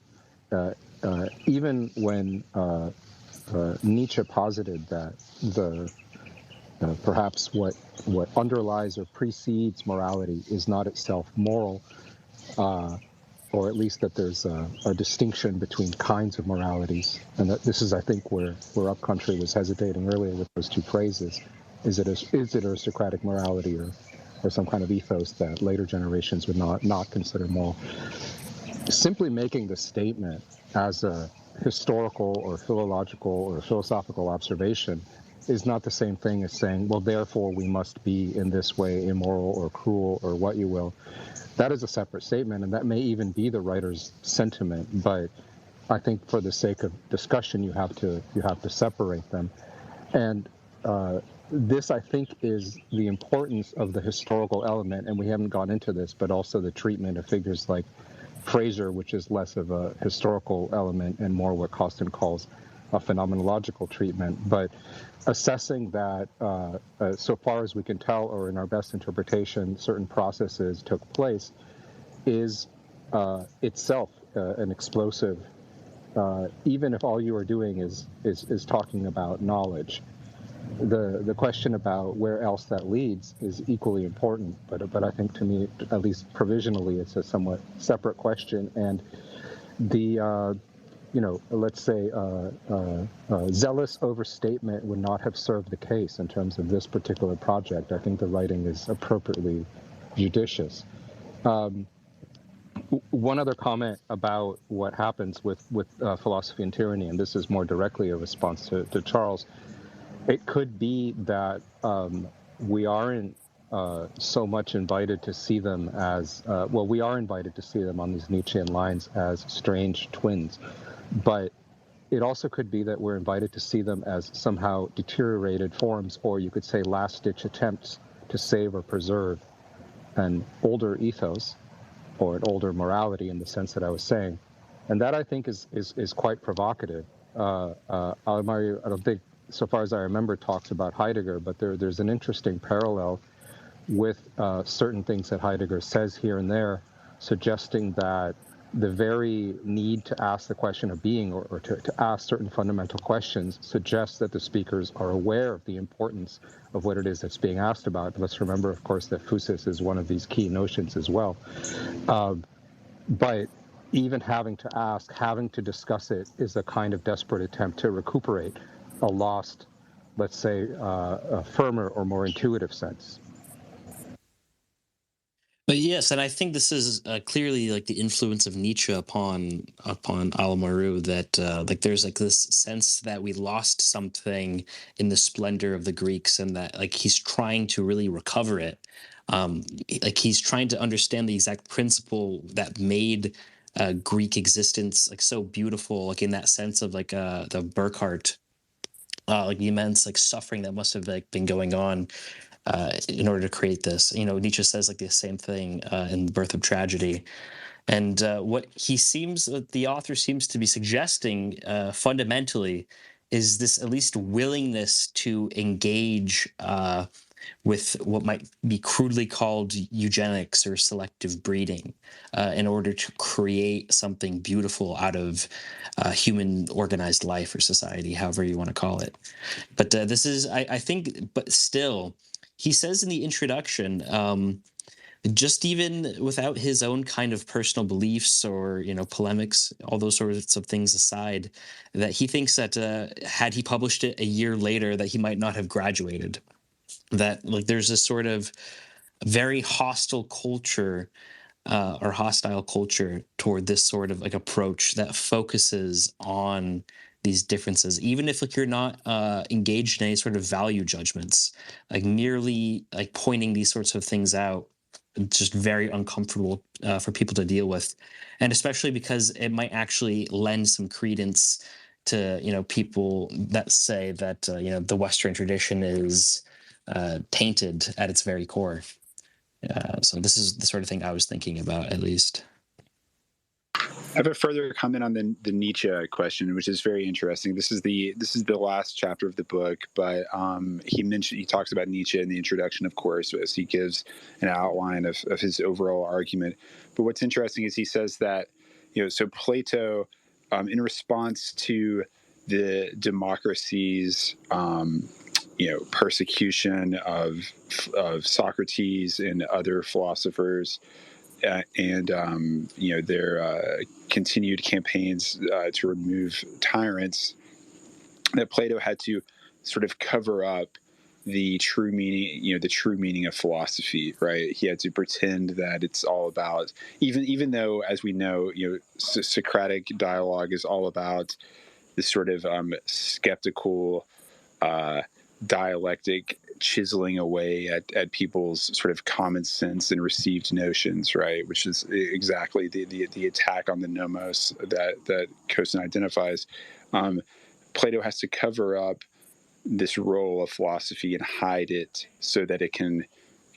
Even when Nietzsche posited that perhaps what underlies or precedes morality is not itself moral, or at least that there's a distinction between kinds of moralities. And that this is, I think, where Upcountry was hesitating earlier with those two phrases. Is it aristocratic morality or some kind of ethos that later generations would not consider moral? Simply making the statement as a historical or philological or philosophical observation is not the same thing as saying, well, therefore we must be in this way immoral or cruel or what you will. That is a separate statement, and that may even be the writer's sentiment. But I think for the sake of discussion, you have to separate them. And this, I think, is the importance of the historical element. And we haven't gone into this, but also the treatment of figures like Fraser, which is less of a historical element and more what Costin calls a phenomenological treatment. But assessing that, so far as we can tell, or in our best interpretation, certain processes took place, is itself an explosive. Even if all you are doing is talking about knowledge, the question about where else that leads is equally important. But I think, to me, at least provisionally, it's a somewhat separate question. And the let's say zealous overstatement would not have served the case in terms of this particular project. I think the writing is appropriately judicious. One other comment about what happens with philosophy and tyranny, and this is more directly a response to Charles. It could be that we aren't so much invited to see them as, we are invited to see them on these Nietzschean lines as strange twins. But it also could be that we're invited to see them as somehow deteriorated forms, or you could say last-ditch attempts to save or preserve an older ethos or an older morality in the sense that I was saying. And that, I think, is quite provocative. Almario, I don't think, so far as I remember, talks about Heidegger, but there's an interesting parallel with certain things that Heidegger says here and there, suggesting that the very need to ask the question of being, or to ask certain fundamental questions, suggests that the speakers are aware of the importance of what it is that's being asked about. Let's remember, of course, that physis is one of these key notions as well. But even having to ask, having to discuss it, is a kind of desperate attempt to recuperate a lost, let's say, a firmer or more intuitive sense. But yes, and I think this is clearly like the influence of Nietzsche upon Almaru, that like there's like this sense that we lost something in the splendor of the Greeks, and that like he's trying to really recover it. Like he's trying to understand the exact principle that made Greek existence like so beautiful, like in that sense of like the Burckhardt, like the immense like suffering that must have like been going on in order to create this. Nietzsche says like the same thing in The Birth of Tragedy. And what the author seems to be suggesting fundamentally is this at least willingness to engage with what might be crudely called eugenics or selective breeding in order to create something beautiful out of human organized life or society, however you want to call it. But this is, I think, but still, he says in the introduction, just even without his own kind of personal beliefs or polemics, all those sorts of things aside, that he thinks that had he published it a year later, that he might not have graduated. That like there's this sort of very hostile culture or hostile culture toward this sort of like approach that focuses on these differences, even if like you're not engaged in any sort of value judgments, like merely like pointing these sorts of things out, just very uncomfortable for people to deal with, and especially because it might actually lend some credence to people that say that the Western tradition is tainted at its very core. So this is the sort of thing I was thinking about, at least. I have a further comment on the Nietzsche question, which is very interesting. This is the last chapter of the book, but he talks about Nietzsche in the introduction, of course, as he gives an outline of his overall argument. But what's interesting is he says that so Plato, in response to the democracy's persecution of Socrates and other philosophers, and their continued campaigns to remove tyrants, that Plato had to sort of cover up the true meaning of philosophy, right? He had to pretend that it's all about, even though, as we know, Socratic dialogue is all about this sort of skeptical dialectic chiseling away at people's sort of common sense and received notions, right? Which is exactly the attack on the nomos that Kosin identifies. Plato has to cover up this role of philosophy and hide it so that it can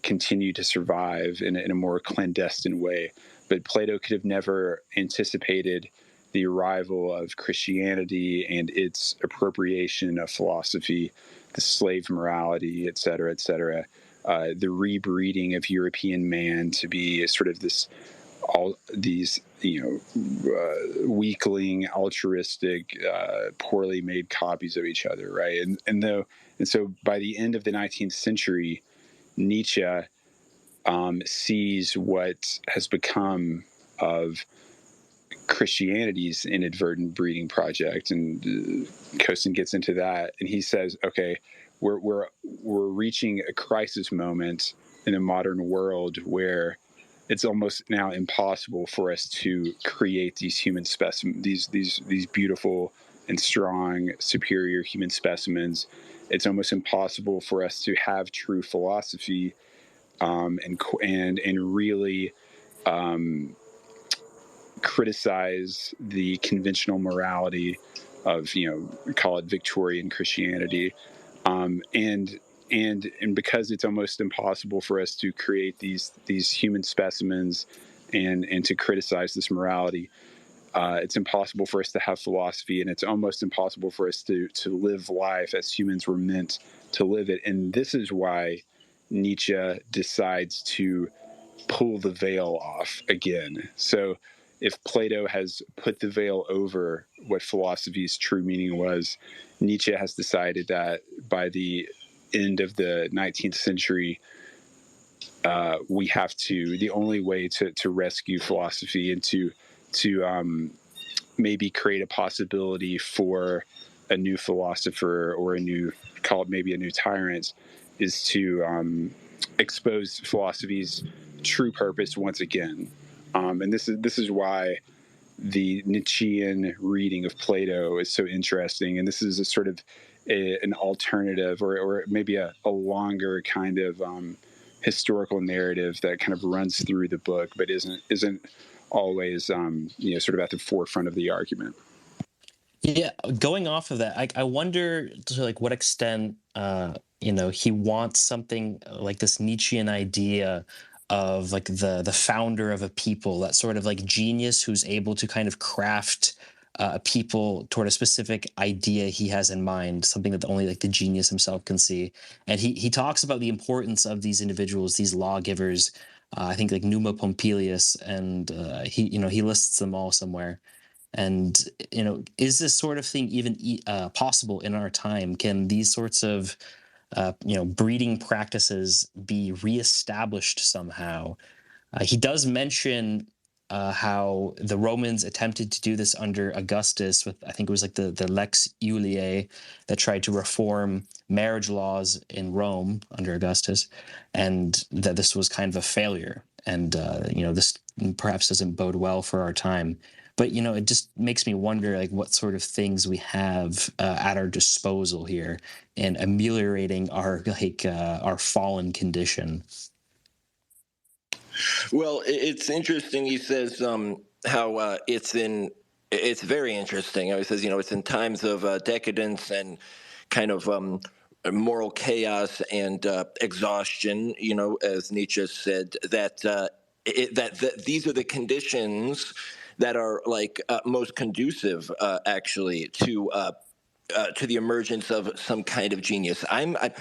continue to survive in a more clandestine way. But Plato could have never anticipated the arrival of Christianity and its appropriation of philosophy, the slave morality, et cetera, the rebreeding of European man to be sort of all these weakling, altruistic, poorly made copies of each other, right? And so by the end of the 19th century, Nietzsche sees what has become of Christianity's inadvertent breeding project, and Kosin gets into that, and he says, okay, we're reaching a crisis moment in the modern world where it's almost now impossible for us to create these human specimens, these beautiful and strong, superior human specimens. It's almost impossible for us to have true philosophy and really criticize the conventional morality of, call it Victorian Christianity, and because it's almost impossible for us to create these human specimens and to criticize this morality, it's impossible for us to have philosophy, and it's almost impossible for us to live life as humans were meant to live it. And this is why Nietzsche decides to pull the veil off again. So if Plato has put the veil over what philosophy's true meaning was, Nietzsche has decided that by the end of the 19th century, we have to, the only way to rescue philosophy and to maybe create a possibility for a new philosopher or call it maybe a new tyrant, is to expose philosophy's true purpose once again. And this is why the Nietzschean reading of Plato is so interesting. And this is a sort of an alternative or maybe a longer kind of historical narrative that kind of runs through the book, but isn't always sort of at the forefront of the argument. Yeah, going off of that, I wonder to like what extent he wants something like this Nietzschean idea of like the founder of a people, that sort of like genius who's able to kind of craft a people toward a specific idea he has in mind, something that only like the genius himself can see. And he talks about the importance of these individuals, these lawgivers. I think like Numa Pompilius, and he lists them all somewhere. And is this sort of thing even possible in our time? Can these sorts of breeding practices be reestablished somehow? He does mention how the Romans attempted to do this under Augustus with, I think it was like the Lex Iuliae, that tried to reform marriage laws in Rome under Augustus, and that this was kind of a failure. And this perhaps doesn't bode well for our time. But it just makes me wonder, like, what sort of things we have at our disposal here in ameliorating our fallen condition. Well, it's interesting. He says how it's very interesting. He says, it's in times of decadence and kind of moral chaos and exhaustion, as Nietzsche said, that these are the conditions that are like most conducive, actually, to the emergence of some kind of genius. I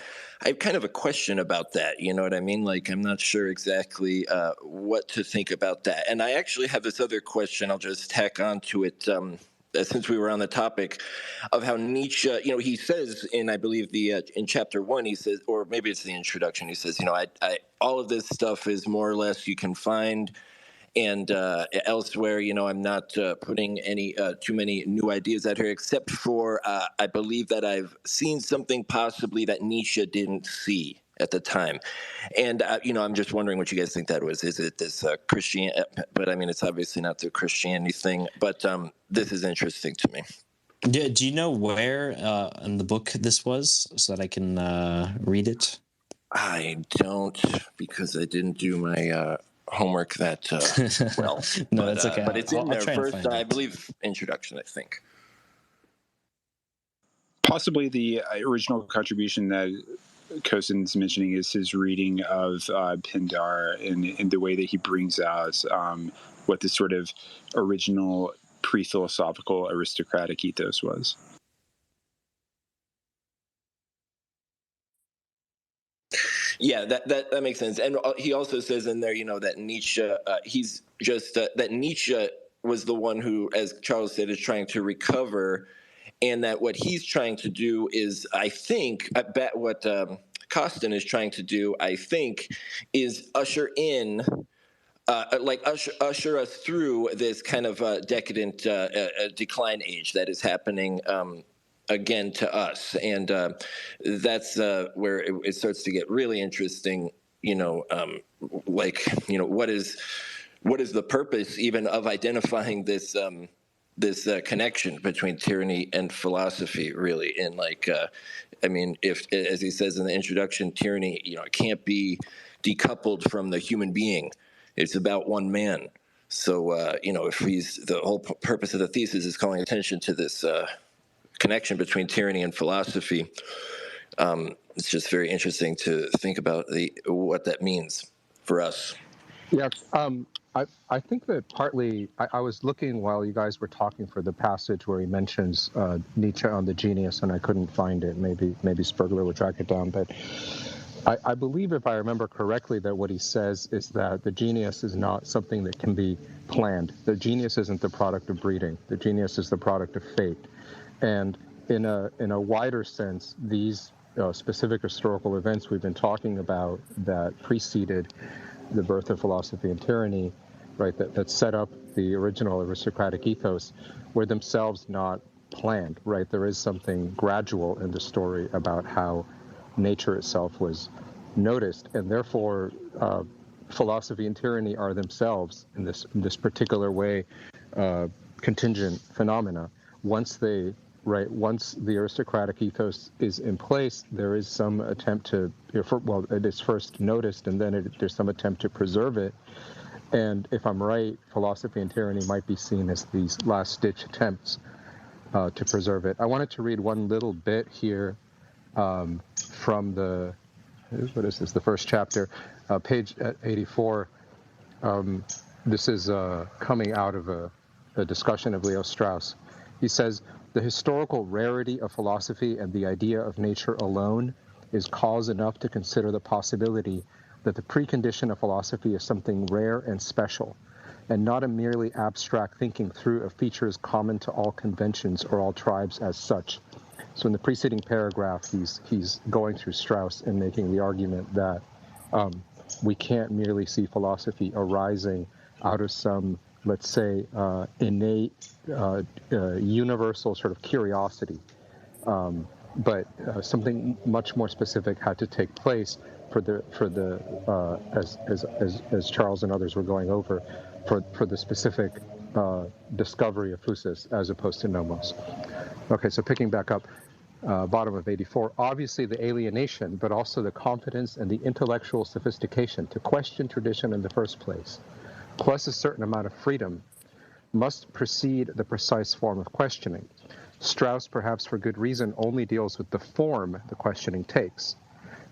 have kind of a question about that. You know what I mean? Like, I'm not sure exactly what to think about that. And I actually have this other question. I'll just tack on to it since we were on the topic of how Nietzsche, he says I believe in chapter 1, he says, or maybe it's the introduction, he says, I all of this stuff is more or less you can find And elsewhere, I'm not putting any too many new ideas out here, except for I believe that I've seen something possibly that Nietzsche didn't see at the time. And, I'm just wondering what you guys think that was. Is it this Christian? But I mean, it's obviously not the Christianity thing, but this is interesting to me. Do you know where in the book this was so that I can read it? I don't, because I didn't do my homework that well. No, that's okay. But it's in there first, I it. believe, introduction, I think. Possibly the original contribution that Kosin's mentioning is his reading of Pindar and the way that he brings out what the sort of original pre-philosophical aristocratic ethos was. Yeah, that makes sense. And he also says in there, that Nietzsche, he's just that Nietzsche was the one who, as Charles said, is trying to recover, and that what he's trying to do is, I bet what Costin is trying to do, I think, is usher in. Usher us through this kind of decadent decline age that is happening again to us, and that's where it starts to get really interesting. What is the purpose even of identifying this connection between tyranny and philosophy, really? And if, as he says in the introduction, tyranny, it can't be decoupled from the human being. It's about one man. So, if the whole purpose of the thesis is calling attention to this connection between tyranny and philosophy, it's just very interesting to think about what that means for us. Yeah, I think that partly, I was looking while you guys were talking for the passage where he mentions Nietzsche on the genius, and I couldn't find it. Maybe Spergler will track it down, but I believe, if I remember correctly, that what he says is that the genius is not something that can be planned. The genius isn't the product of breeding. The genius is the product of fate. And in a wider sense, these specific historical events we've been talking about that preceded the birth of philosophy and tyranny, right, that set up the original aristocratic ethos, were themselves not planned, right? There is something gradual in the story about how nature itself was noticed, and therefore philosophy and tyranny are themselves, in this particular way, contingent phenomena. Once the aristocratic ethos is in place, there is some attempt to, it is first noticed, and then there's some attempt to preserve it. And if I'm right, philosophy and tyranny might be seen as these last-ditch attempts to preserve it. I wanted to read one little bit here from the first chapter, page 84. This is coming out of a discussion of Leo Strauss. He says, "The historical rarity of philosophy and the idea of nature alone is cause enough to consider the possibility that the precondition of philosophy is something rare and special, and not a merely abstract thinking through of features common to all conventions or all tribes as such." So in the preceding paragraph, he's going through Strauss and making the argument that we can't merely see philosophy arising out of some, let's say, innate, universal sort of curiosity, but something much more specific had to take place as Charles and others were going over, for the specific discovery of physis as opposed to nomos. Okay, so picking back up, bottom of 84, obviously the alienation, but also the confidence and the intellectual sophistication to question tradition in the first place, plus a certain amount of freedom, must precede the precise form of questioning. Strauss, perhaps for good reason, only deals with the form the questioning takes,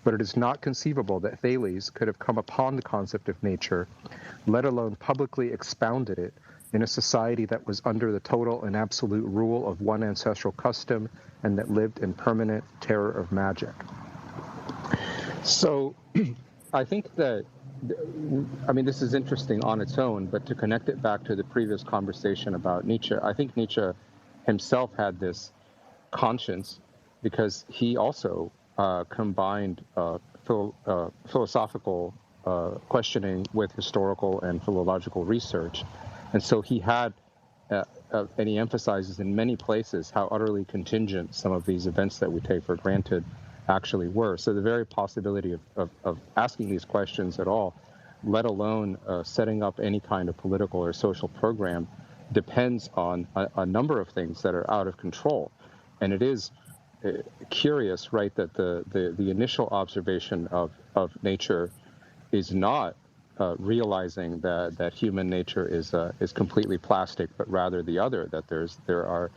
but it is not conceivable that Thales could have come upon the concept of nature, let alone publicly expounded it, in a society that was under the total and absolute rule of one ancestral custom and that lived in permanent terror of magic. So I think that, this is interesting on its own, but to connect it back to the previous conversation about Nietzsche, I think Nietzsche himself had this conscience because he also combined philosophical questioning with historical and philological research. And so he had, and he emphasizes in many places how utterly contingent some of these events that we take for granted actually were. So the very possibility of asking these questions at all, let alone setting up any kind of political or social program, depends on a number of things that are out of control. And it is curious, right, that the initial observation of nature is not realizing that human nature is completely plastic, but rather the other, that there are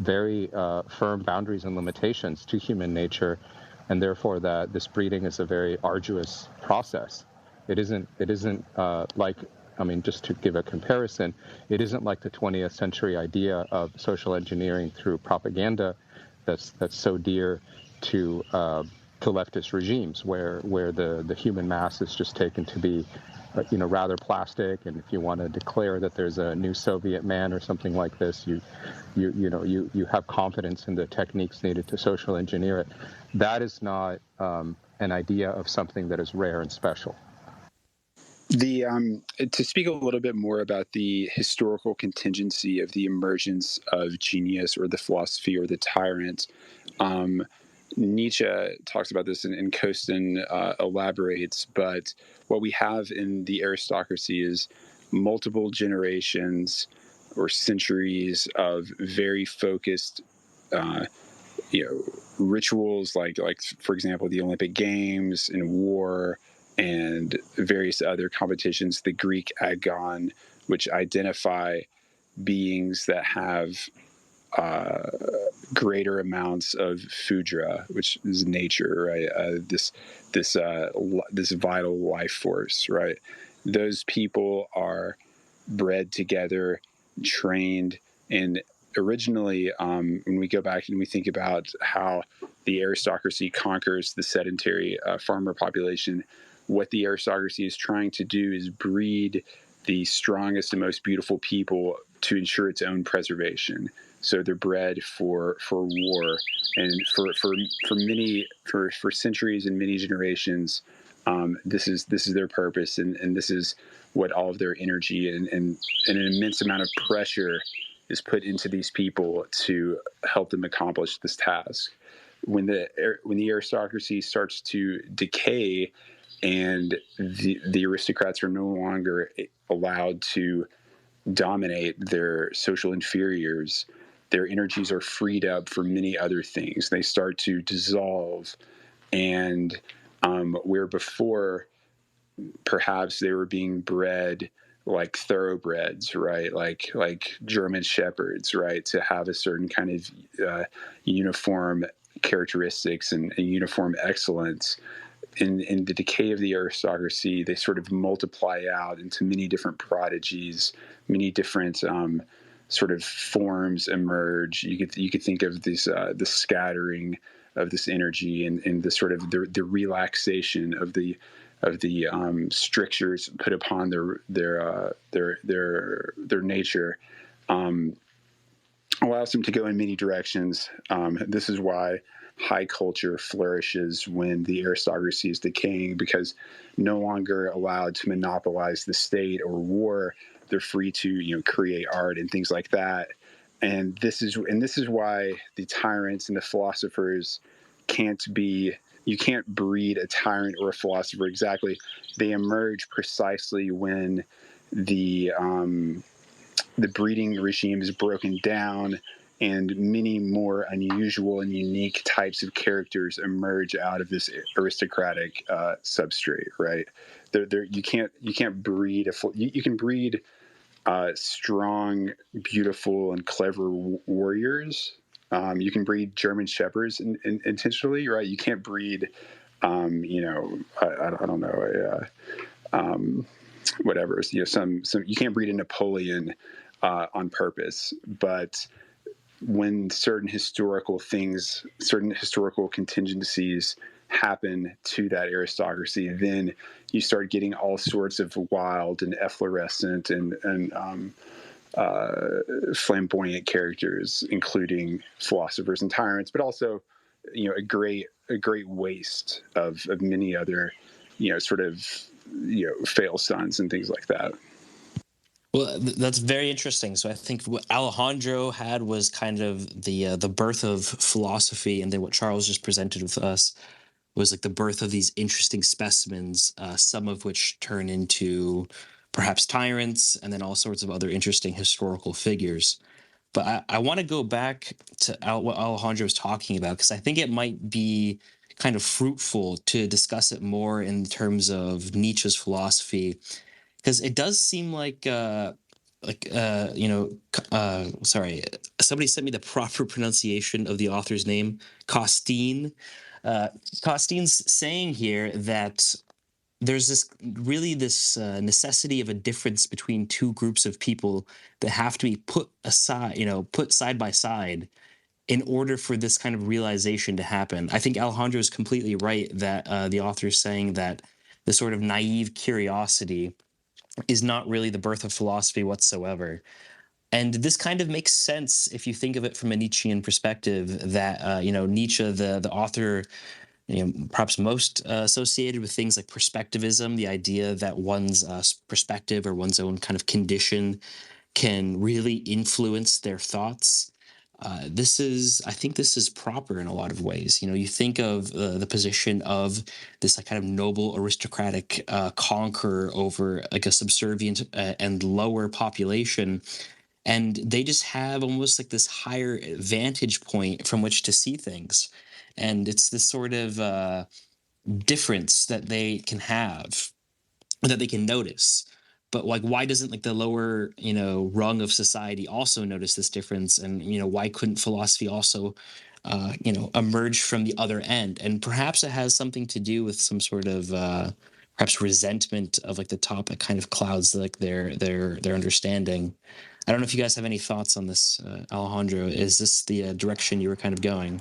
very firm boundaries and limitations to human nature, and therefore that this breeding is a very arduous process. It isn't like, I mean, just to give a comparison, it isn't like the 20th century idea of social engineering through propaganda that's so dear to leftist regimes, where the human mass is just taken to be, rather plastic, and if you want to declare that there's a new Soviet man or something like this, you have confidence in the techniques needed to social engineer it. That is not an idea of something that is rare and special. To speak a little bit more about the historical contingency of the emergence of genius or the philosophy or the tyrant, Nietzsche talks about this, and Kosten elaborates, but what we have in the aristocracy is multiple generations or centuries of very focused rituals, like for example, the Olympic Games and war and various other competitions, the Greek Agon, which identify beings that have greater amounts of foudra, which is nature, right? This vital life force, right? Those people are bred together, trained, and originally, when we go back and we think about how the aristocracy conquers the sedentary farmer population, what the aristocracy is trying to do is breed the strongest and most beautiful people to ensure its own preservation. So they're bred for war, and for centuries and many generations, this is their purpose, and this is what all of their energy and an immense amount of pressure is put into these people to help them accomplish this task. When the aristocracy starts to decay, and the aristocrats are no longer allowed to dominate their social inferiors, their energies are freed up for many other things. They start to dissolve, and where before perhaps they were being bred like thoroughbreds, right? Like German shepherds, right? To have a certain kind of uniform characteristics and uniform excellence. In the decay of the aristocracy, they sort of multiply out into many different prodigies, many different sort of forms emerge. You could think of this the scattering of this energy and the sort of the relaxation of the strictures put upon their nature, allows them to go in many directions. This is why high culture flourishes when the aristocracy is decaying, because no longer allowed to monopolize the state or war, they're free to create art and things like that. And this is why the tyrants and the philosophers you can't breed a tyrant or a philosopher exactly. They emerge precisely when the breeding regime is broken down, and many more unusual and unique types of characters emerge out of this aristocratic substrate. Right? You can't breed you can breed strong, beautiful, and clever warriors. You can breed German shepherds intentionally, right? You can't breed, I don't know, whatever. Some you can't breed a Napoleon on purpose, but when certain historical contingencies happen to that aristocracy, then you start getting all sorts of wild and efflorescent and flamboyant characters, including philosophers and tyrants, but also, a great waste of many other, sort of fail sons and things like that. Well, that's very interesting. So I think what Alejandro had was kind of the birth of philosophy, and then what Charles just presented with us was like the birth of these interesting specimens, some of which turn into perhaps tyrants, and then all sorts of other interesting historical figures. But I want to go back to what Alejandro was talking about, because I think it might be kind of fruitful to discuss it more in terms of Nietzsche's philosophy, because it does seem like sorry, somebody sent me the proper pronunciation of the author's name, Costin. Costin's saying here that there's this necessity of a difference between two groups of people that have to be put aside, put side by side in order for this kind of realization to happen. I think Alejandro is completely right that the author is saying that the sort of naive curiosity is not really the birth of philosophy whatsoever. And this kind of makes sense if you think of it from a Nietzschean perspective, that, Nietzsche, the author, perhaps most associated with things like perspectivism, the idea that one's perspective or one's own kind of condition can really influence their thoughts. I think this is proper in a lot of ways. You think of the position of this like kind of noble aristocratic conqueror over like a subservient and lower population, and they just have almost like this higher vantage point from which to see things, and it's this sort of difference that they can have, that they can notice. But like, why doesn't like the lower rung of society also notice this difference? And why couldn't philosophy also emerge from the other end? And perhaps it has something to do with some sort of perhaps resentment of like the top that kind of clouds like their understanding. I don't know if you guys have any thoughts on this, Alejandro. Is this the direction you were kind of going?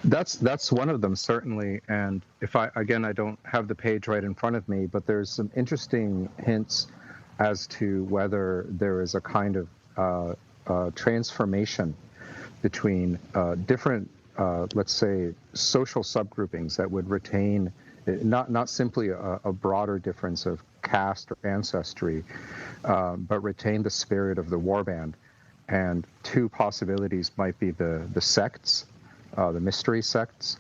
That's one of them, certainly. And if I don't have the page right in front of me, but there's some interesting hints as to whether there is a kind of transformation between different, let's say, social subgroupings that would retain not simply a broader difference of caste or ancestry, but retain the spirit of the warband. And two possibilities might be the sects, the mystery sects,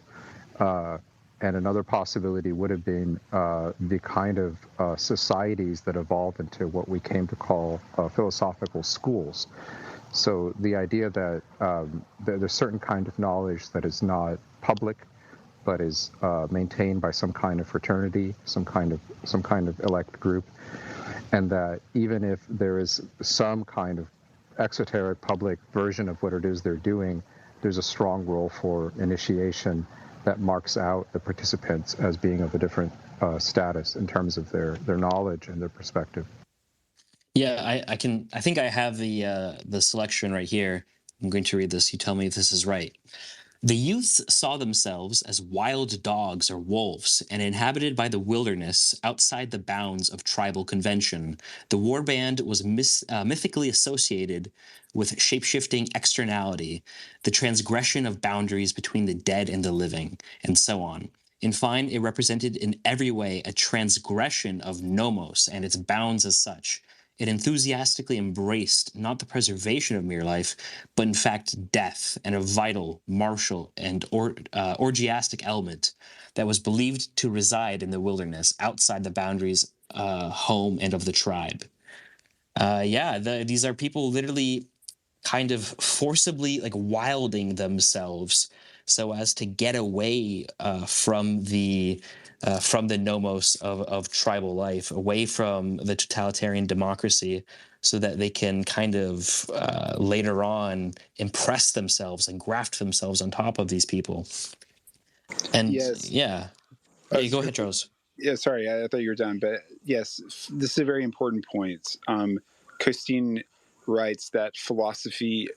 and another possibility would have been the kind of societies that evolved into what we came to call philosophical schools. So the idea that there's a certain kind of knowledge that is not public, but is maintained by some kind of fraternity, some kind of elect group, and that even if there is some kind of exoteric public version of what it is they're doing, there's a strong role for initiation that marks out the participants as being of a different status in terms of their knowledge and their perspective. Yeah, I think I have the selection right here. I'm going to read this. You tell me if this is right. The youths saw themselves as wild dogs or wolves and inhabited by the wilderness outside the bounds of tribal convention. The warband was mythically associated with shapeshifting externality, the transgression of boundaries between the dead and the living, and so on. In fine, it represented in every way a transgression of Nomos and its bounds as such. It enthusiastically embraced not the preservation of mere life, but in fact death, and a vital, martial, and orgiastic element that was believed to reside in the wilderness outside the boundaries home and of the tribe. These are people literally kind of forcibly like wilding themselves so as to get away from the nomos of tribal life, away from the totalitarian democracy, so that they can kind of later on impress themselves and graft themselves on top of these people. And yes. Hey, go ahead, Charles. Yeah, sorry, I thought you were done, but yes, this is a very important point. Costin writes that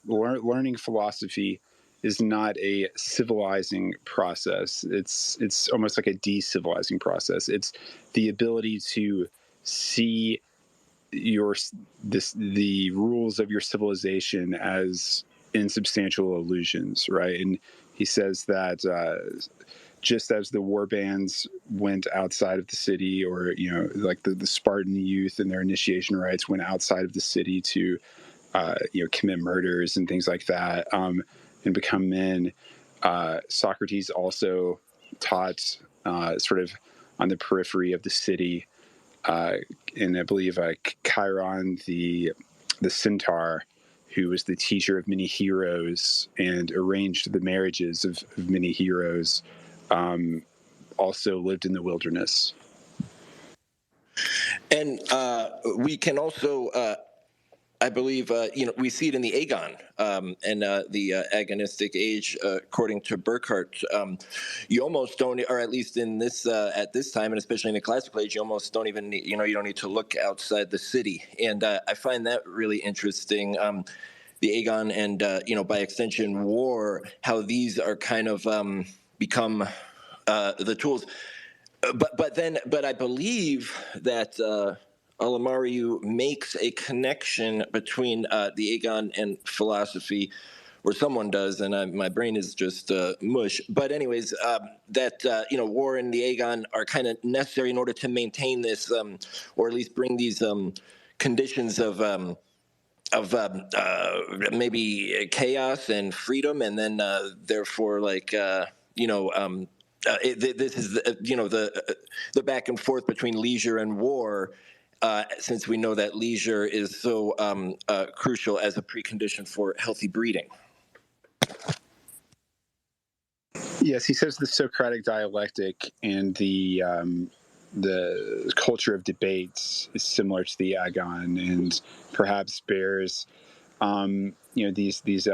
learning philosophy is not a civilizing process. It's almost like a decivilizing process. It's the ability to see the rules of your civilization as insubstantial illusions, right? And he says that just as the war bands went outside of the city, or, like the Spartan youth and their initiation rites went outside of the city to, commit murders and things like that, and become men. Socrates also taught sort of on the periphery of the city, and I believe Chiron, the centaur, who was the teacher of many heroes and arranged the marriages of many heroes, also lived in the wilderness. And we can also, I believe, we see it in the Agon and the agonistic age, according to Burckhardt. You almost don't, or at least in this at this time, and especially in the classical age, you almost don't even need, you don't need to look outside the city. And I find that really interesting. The Agon and by extension war, how these are kind of become the tools. But I believe that Alamariu makes a connection between the Agon and philosophy, or someone does, and my brain is just mush. But anyways, that war and the Agon are kind of necessary in order to maintain this, or at least bring these conditions of maybe chaos and freedom, and then therefore, like this is the back and forth between leisure and war, since we know that leisure is so crucial as a precondition for healthy breeding. Yes, he says the Socratic dialectic and the culture of debates is similar to the Agon, and perhaps bears these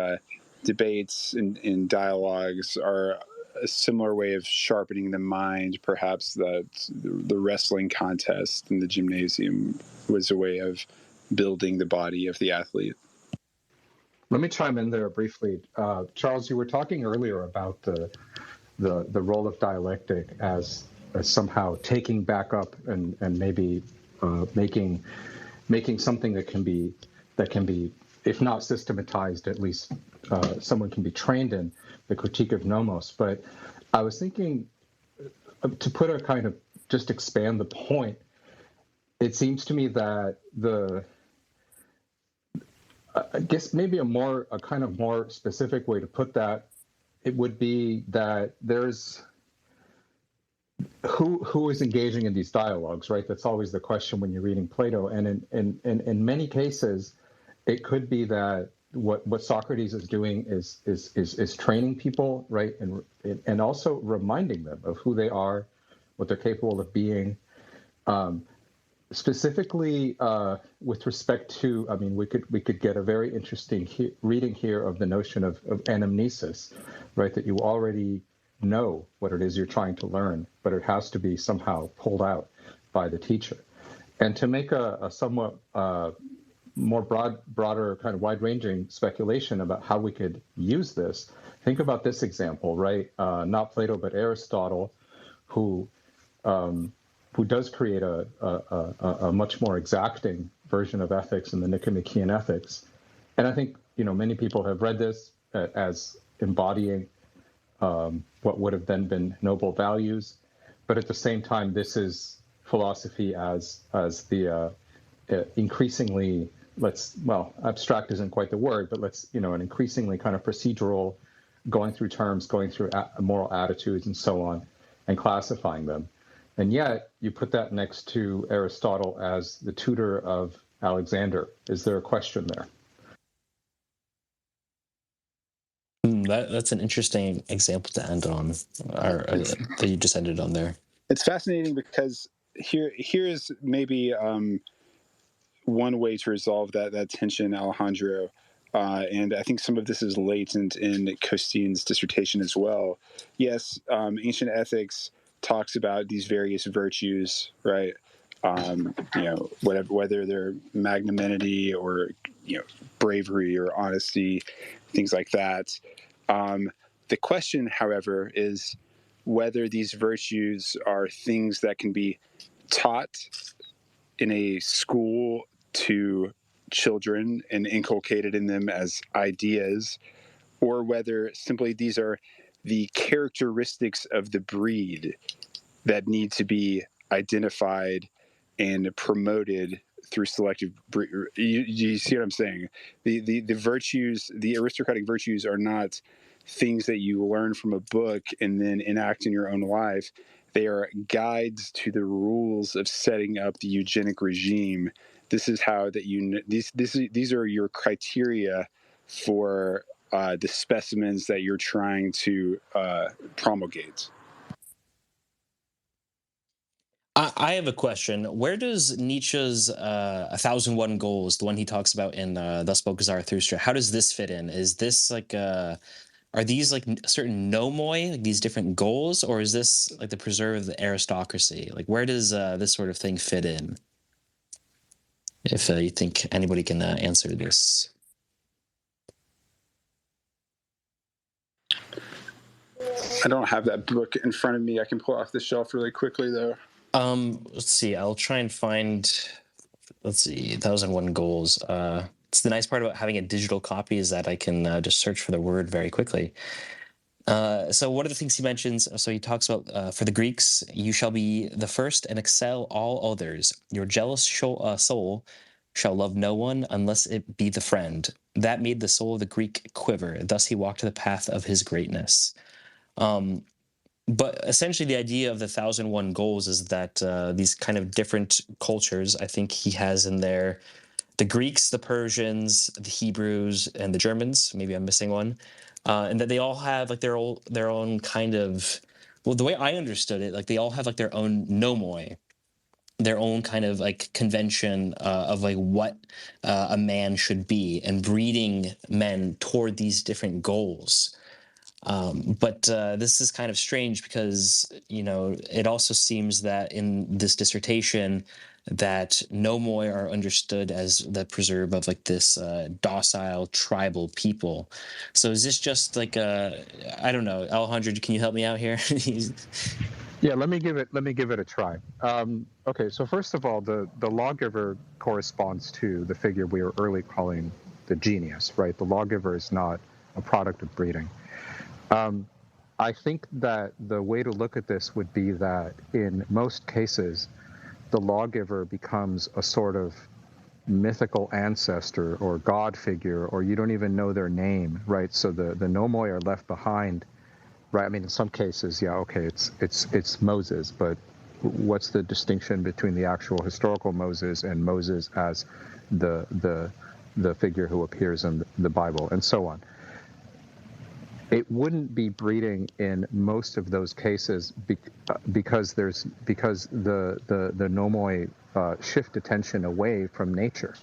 debates and dialogues are a similar way of sharpening the mind. Perhaps that the wrestling contest in the gymnasium was a way of building the body of the athlete. Let me chime in there briefly. Charles, you were talking earlier about the role of dialectic as somehow taking back up and maybe making something that can be, if not systematized, at least someone can be trained in the critique of Nomos. But I was thinking, to put a kind of, just expand the point, it seems to me that I guess maybe a kind of more specific way to put that, it would be that there's who is engaging in these dialogues, right? That's always the question when you're reading Plato. And in many cases, it could be that what Socrates is doing is training people, right, and also reminding them of who they are, what they're capable of being. Specifically, with respect to, I mean, we could get a very interesting reading here of the notion of anamnesis, right? That you already know what it is you're trying to learn, but it has to be somehow pulled out by the teacher. And to make a somewhat more broader, kind of wide-ranging speculation about how we could use this, think about this example, right? Not Plato, but Aristotle, who does create a much more exacting version of ethics in the Nicomachean Ethics. And I think, many people have read this as embodying what would have then been noble values. But at the same time, this is philosophy as the increasingly, abstract isn't quite the word, but an increasingly kind of procedural, going through terms, going through moral attitudes and so on, and classifying them. And yet, you put that next to Aristotle as the tutor of Alexander. Is there a question there? That's an interesting example to end on, or that you just ended on there. It's fascinating because here is maybe one way to resolve that tension, Alejandro. And I think some of this is latent in Costine's dissertation as well. Yes, ancient ethics talks about these various virtues, right? Whether they're magnanimity or bravery or honesty, things like that. The question, however, is whether these virtues are things that can be taught in a school to children and inculcated in them as ideas, or whether simply these are the characteristics of the breed that need to be identified and promoted through selective breed. You see what I'm saying? The virtues, the aristocratic virtues, are not things that you learn from a book and then enact in your own life. They are guides to the rules of setting up the eugenic regime. This is how that these are your criteria for the specimens that you're trying to promulgate. I have a question. Where does Nietzsche's 1001 Goals, the one he talks about in Thus Spoke Zarathustra, how does this fit in? Is this like are these like certain nomoi, like these different goals, or is this like the preserve of the aristocracy? Like where does this sort of thing fit in? If you think anybody can answer this. I don't have that book in front of me. I can pull it off the shelf really quickly, though. Let's see. I'll try and find. Let's see. 1001 Goals. It's the nice part about having a digital copy is that I can just search for the word very quickly. So one of the things he mentions, so he talks about for the Greeks, you shall be the first and excel all others. Your jealous soul shall love no one unless it be the friend. That made the soul of the Greek quiver. Thus he walked the path of his greatness. But essentially the idea of the 1001 Goals is that these kind of different cultures, I think he has in there, the Greeks, the Persians, the Hebrews, and the Germans, maybe I'm missing one, and that they all have like their own kind of, well, the way I understood it, like they all have like their own nomoi, their own kind of like convention of like what a man should be, and breeding men toward these different goals. But this is kind of strange because, you know, it also seems that in this dissertation that nomoi are understood as the preserve of like this docile tribal people. So is this just like I don't know, Alejandro, can you help me out here? Yeah, let me give it a try. Okay, so first of all, the lawgiver corresponds to the figure we were early calling the genius, right? The lawgiver is not a product of breeding. I think that the way to look at this would be that in most cases, the lawgiver becomes a sort of mythical ancestor or god figure, or you don't even know their name, right? So the nomoi are left behind, right? I mean, in some cases, yeah, okay, it's Moses, but what's the distinction between the actual historical Moses and Moses as the figure who appears in the Bible, and so on? It wouldn't be breeding in most of those cases because the nomoi shift attention away from nature.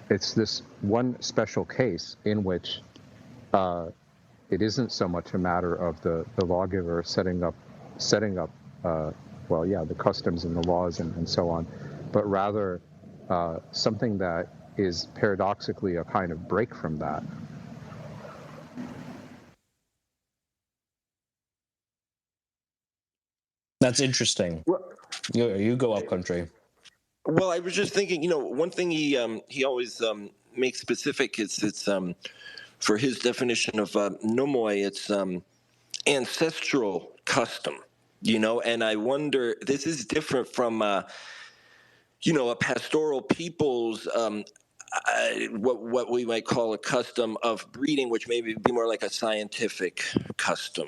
It's this one special case in which it isn't so much a matter of the lawgiver setting up the customs and the laws and so on, but rather something that is paradoxically a kind of break from that. That's interesting. Well, you go up country. Well, I was just thinking, you know, one thing he always makes specific is it's for his definition of nomoi, it's ancestral custom, you know, and I wonder, this is different from you know, a pastoral people's what we might call a custom of breeding, which maybe be more like a scientific custom,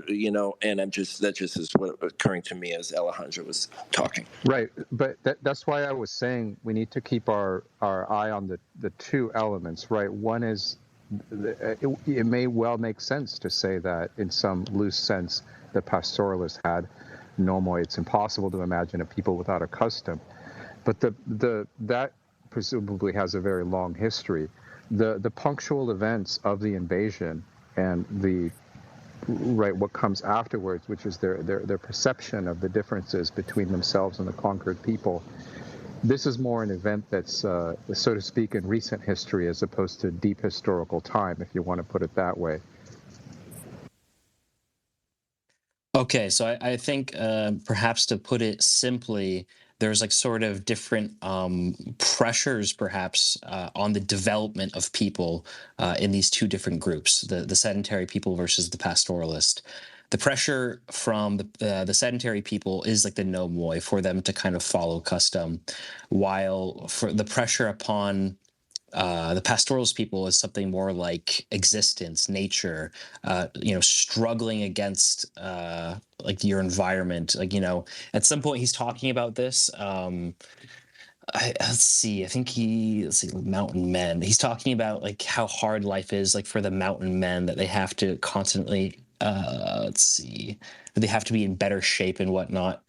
you know, and that just is what occurring to me as Alejandro was talking. Right, but that's why I was saying we need to keep our eye on the two elements, right? One is, it may well make sense to say that in some loose sense the pastoralists had nomoi. It's impossible to imagine a people without a custom, but that presumably has a very long history. The punctual events of the invasion and what comes afterwards, which is their perception of the differences between themselves and the conquered people. This is more an event that's, so to speak, in recent history as opposed to deep historical time, if you want to put it that way. Okay, so I think perhaps to put it simply, there's like sort of different pressures, perhaps, on the development of people in these two different groups: the sedentary people versus the pastoralist. The pressure from the sedentary people is like the nomoi, for them to kind of follow custom, while for the pressure upon the pastoralist people is something more like existence, nature, struggling against like your environment. Like, at some point he's talking about this. Let's see. I think mountain men. He's talking about like how hard life is, like for the mountain men, that they have to constantly. They have to be in better shape and whatnot,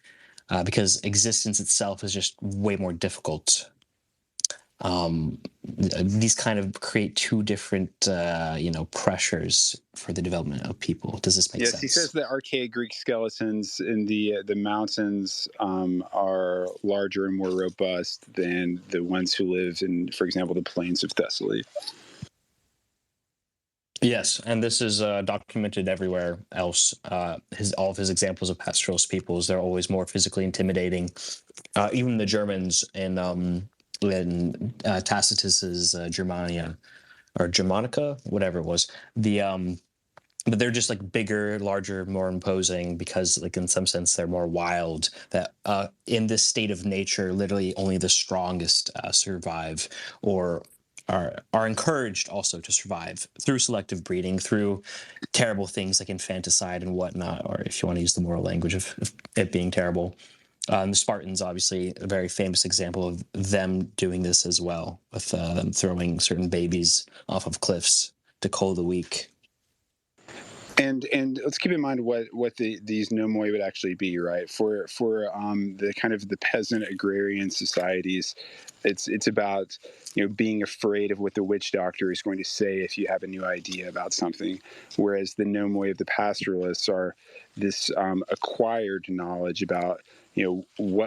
because existence itself is just way more difficult. These kind of create two different pressures for the development of people. Does this make sense? Yes, he says that archaic Greek skeletons in the mountains are larger and more robust than the ones who live in, for example, the plains of Thessaly. Yes, and this is documented everywhere else. All of his examples of pastoralist peoples, they're always more physically intimidating. Even the Germans in Tacitus's Germania or Germanica, whatever it was, but they're just like bigger, larger, more imposing, because like in some sense they're more wild. That in this state of nature, literally only the strongest survive, or are encouraged also to survive through selective breeding, through terrible things like infanticide and whatnot, or if you want to use the moral language of it being terrible. The Spartans, obviously, a very famous example of them doing this as well, with them throwing certain babies off of cliffs to cool the weak. And let's keep in mind what these nomoi would actually be, right? For the kind of the peasant agrarian societies, it's about being afraid of what the witch doctor is going to say if you have a new idea about something, whereas the nomoi of the pastoralists are this acquired knowledge about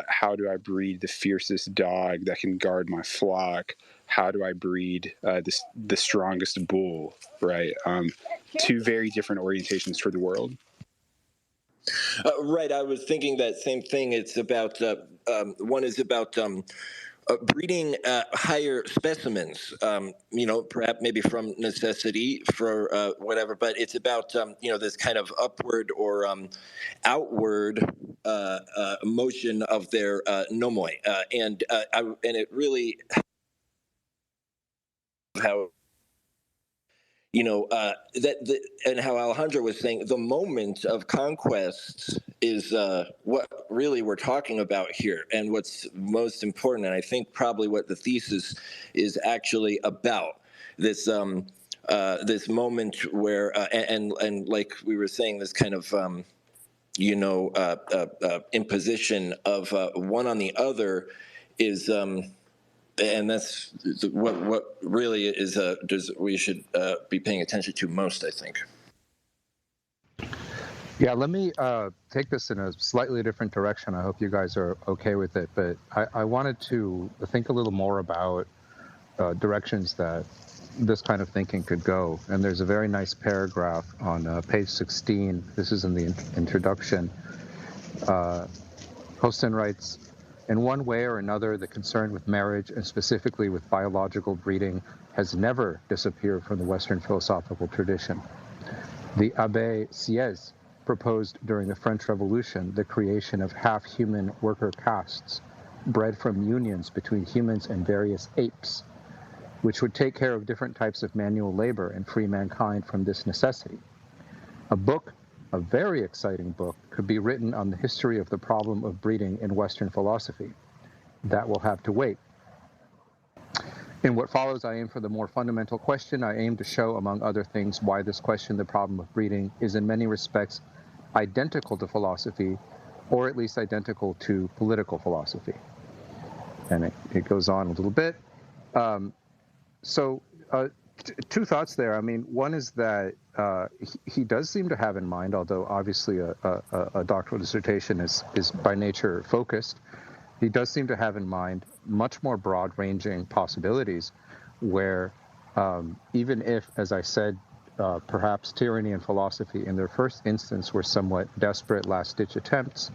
how do I breed the fiercest dog that can guard my flock? How do I breed the strongest bull, right? Two very different orientations for the world. Right. I was thinking that same thing. It's about one is about breeding higher specimens, perhaps maybe from necessity for whatever, but it's about, this kind of upward or outward motion of their nomoi. And it really, how, and how Alejandro was saying, the moment of conquest is what really we're talking about here, and what's most important, and I think probably what the thesis is actually about. This this moment where, and like we were saying, this kind of imposition of one on the other is. And that's what really is we should be paying attention to most, I think. Yeah, let me take this in a slightly different direction. I hope you guys are okay with it, but I wanted to think a little more about directions that this kind of thinking could go. And there's a very nice paragraph on page 16. This is in the introduction. Hostin writes, "In one way or another, the concern with marriage, and specifically with biological breeding, has never disappeared from the Western philosophical tradition. The Abbé Sieyès proposed during the French Revolution the creation of half-human worker castes, bred from unions between humans and various apes, which would take care of different types of manual labor and free mankind from this necessity. A book, a very exciting book, could be written on the history of the problem of breeding in Western philosophy. That will have to wait. In what follows, I aim for the more fundamental question. I aim to show, among other things, why this question, the problem of breeding, is in many respects identical to philosophy, or at least identical to political philosophy." And it goes on a little bit. Two thoughts there. I mean, one is that he does seem to have in mind, although obviously a doctoral dissertation is by nature focused, he does seem to have in mind much more broad-ranging possibilities where even if, as I said, perhaps tyranny and philosophy in their first instance were somewhat desperate last-ditch attempts,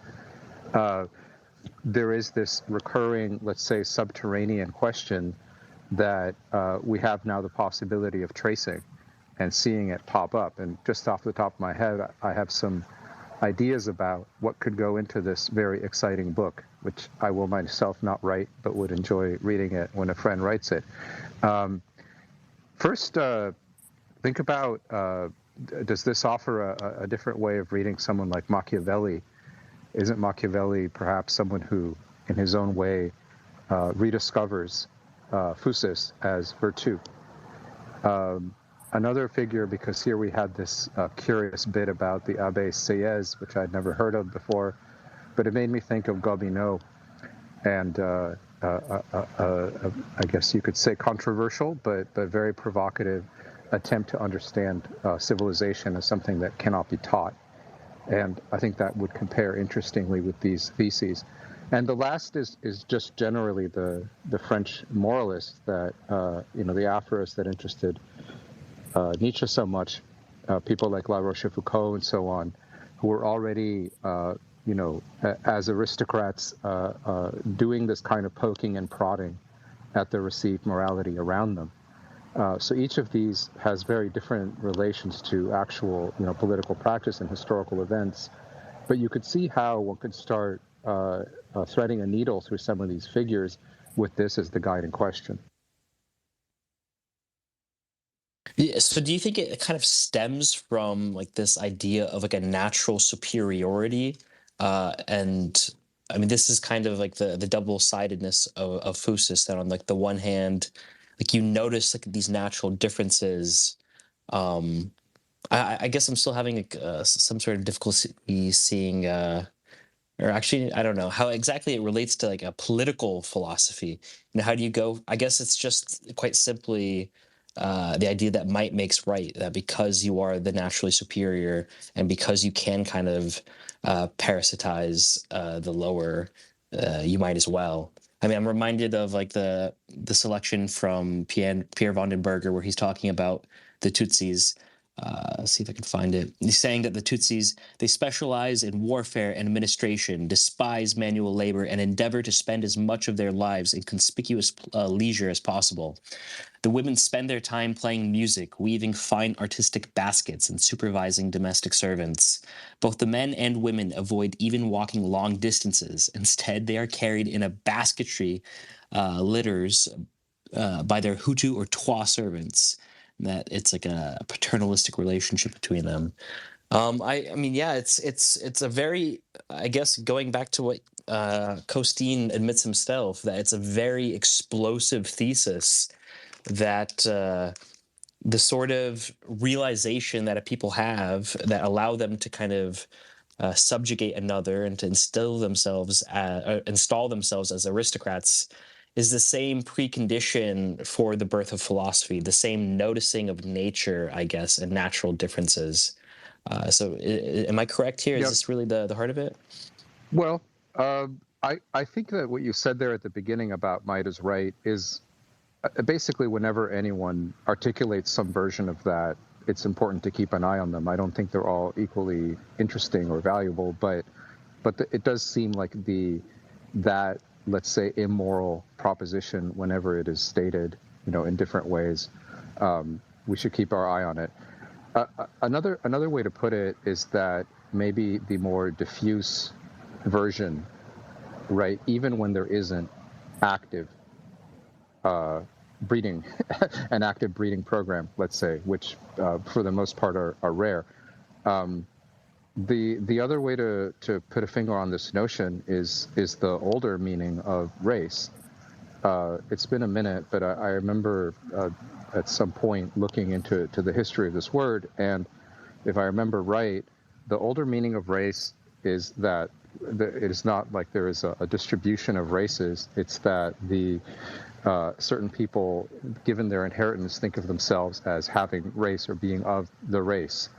there is this recurring, let's say, subterranean question that we have now the possibility of tracing and seeing it pop up. And just off the top of my head, I have some ideas about what could go into this very exciting book, which I will myself not write, but would enjoy reading it when a friend writes it. First, think about, does this offer a different way of reading someone like Machiavelli? Isn't Machiavelli perhaps someone who, in his own way, rediscovers physis as virtue? Another figure, because here we had this curious bit about the Abbé Sieyès, which I'd never heard of before, but it made me think of Gobineau, and I guess you could say controversial, but very provocative attempt to understand civilization as something that cannot be taught. And I think that would compare interestingly with these theses. And the last is just generally the French moralists that, the aphorists that interested Nietzsche so much, people like La Rochefoucauld and so on, who were already, as aristocrats, doing this kind of poking and prodding at the received morality around them. So each of these has very different relations to actual, political practice and historical events. But you could see how one could start threading a needle through some of these figures with this as the guiding question. Yeah, so do you think it kind of stems from like this idea of like a natural superiority? And I mean, this is kind of like the double-sidedness of physis, that on like the one hand, like you notice like these natural differences. I guess I'm still having like, some sort of difficulty seeing, or actually, I don't know how exactly it relates to like a political philosophy. How do you go? I guess it's just quite simply the idea that might makes right, that because you are the naturally superior and because you can kind of parasitize the lower, you might as well. I mean, I'm reminded of like the selection from Pierre van den Berger, where he's talking about the Tutsis. Let's see if I can find it. He's saying that the Tutsis, they specialize in warfare and administration, despise manual labor, and endeavor to spend as much of their lives in conspicuous leisure as possible. The women spend their time playing music, weaving fine artistic baskets, and supervising domestic servants. Both the men and women avoid even walking long distances. Instead, they are carried in a basketry litters by their Hutu or Twa servants. That it's like a paternalistic relationship between them. I mean, yeah, it's a very, I guess, going back to what Costin admits himself, that it's a very explosive thesis, that the sort of realization that people have that allow them to kind of subjugate another and to install themselves as aristocrats is the same precondition for the birth of philosophy, the same noticing of nature, I guess, and natural differences. So am I correct here? Is this really the heart of it? Well, I think that what you said there at the beginning about might is right is basically whenever anyone articulates some version of that, it's important to keep an eye on them. I don't think they're all equally interesting or valuable, but it does seem like that, let's say, immoral proposition, whenever it is stated, in different ways, we should keep our eye on it. Another way to put it is that maybe the more diffuse version, right, even when there isn't active breeding, an active breeding program, let's say, which for the most part are rare. The other way to put a finger on this notion is the older meaning of race. It's been a minute, but I remember at some point looking into the history of this word, and if I remember right, the older meaning of race is that it is not like there is a distribution of races. It's that certain people, given their inheritance, think of themselves as having race or being of the race.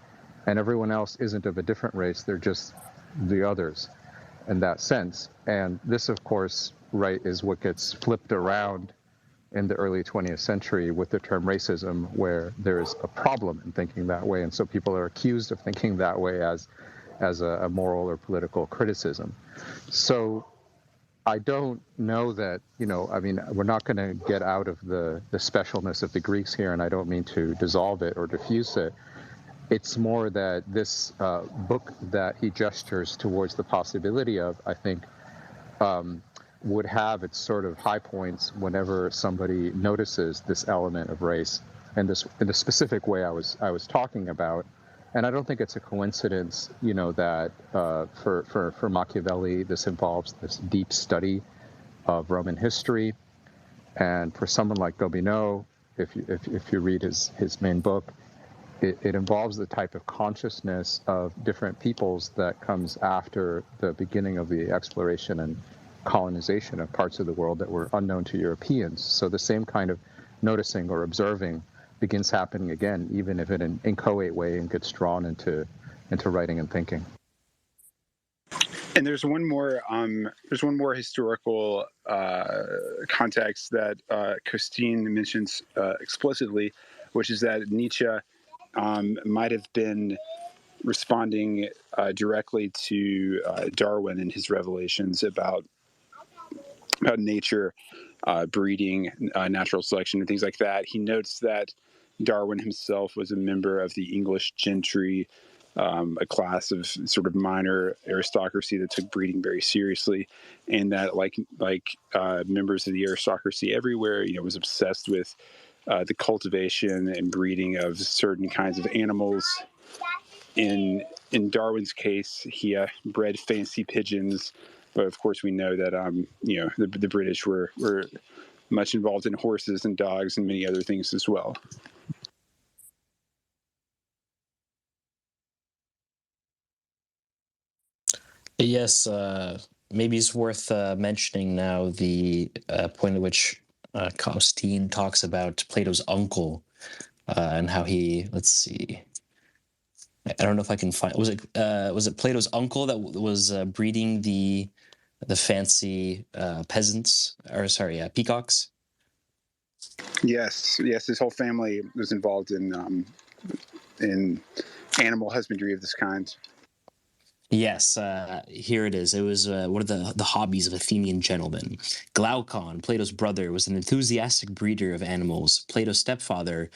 And everyone else isn't of a different race, they're just the others in that sense. And this, of course, right, is what gets flipped around in the early 20th century with the term racism, where there's a problem in thinking that way. And so people are accused of thinking that way as a moral or political criticism. So I don't know that, I mean, we're not going to get out of the specialness of the Greeks here, and I don't mean to dissolve it or diffuse it. It's more that this book that he gestures towards the possibility of, I think, would have its sort of high points whenever somebody notices this element of race and this in the specific way I was talking about. And I don't think it's a coincidence, that for Machiavelli, this involves this deep study of Roman history, and for someone like Gobineau, if you read his main book, it involves the type of consciousness of different peoples that comes after the beginning of the exploration and colonization of parts of the world that were unknown to Europeans. So the same kind of noticing or observing begins happening again, even if in an inchoate way, and gets drawn into writing and thinking. And there's one more historical context that Costin mentions explicitly, which is that Nietzsche might have been responding directly to Darwin and his revelations about nature, breeding, natural selection, and things like that. He notes that Darwin himself was a member of the English gentry, a class of sort of minor aristocracy that took breeding very seriously, and that like members of the aristocracy everywhere, was obsessed with the cultivation and breeding of certain kinds of animals. In Darwin's case, he bred fancy pigeons, but of course we know that the British were much involved in horses and dogs and many other things as well. Yes, maybe it's worth mentioning now the point at which Costin talks about Plato's uncle and how he, let's see, I don't know if I can find, was it Plato's uncle that was breeding the fancy peasants, or sorry, peacocks? Yes, his whole family was involved in animal husbandry of this kind. Yes, here it is. It was one of the hobbies of Athenian gentlemen. Glaucon, Plato's brother, was an enthusiastic breeder of animals. Plato's stepfather,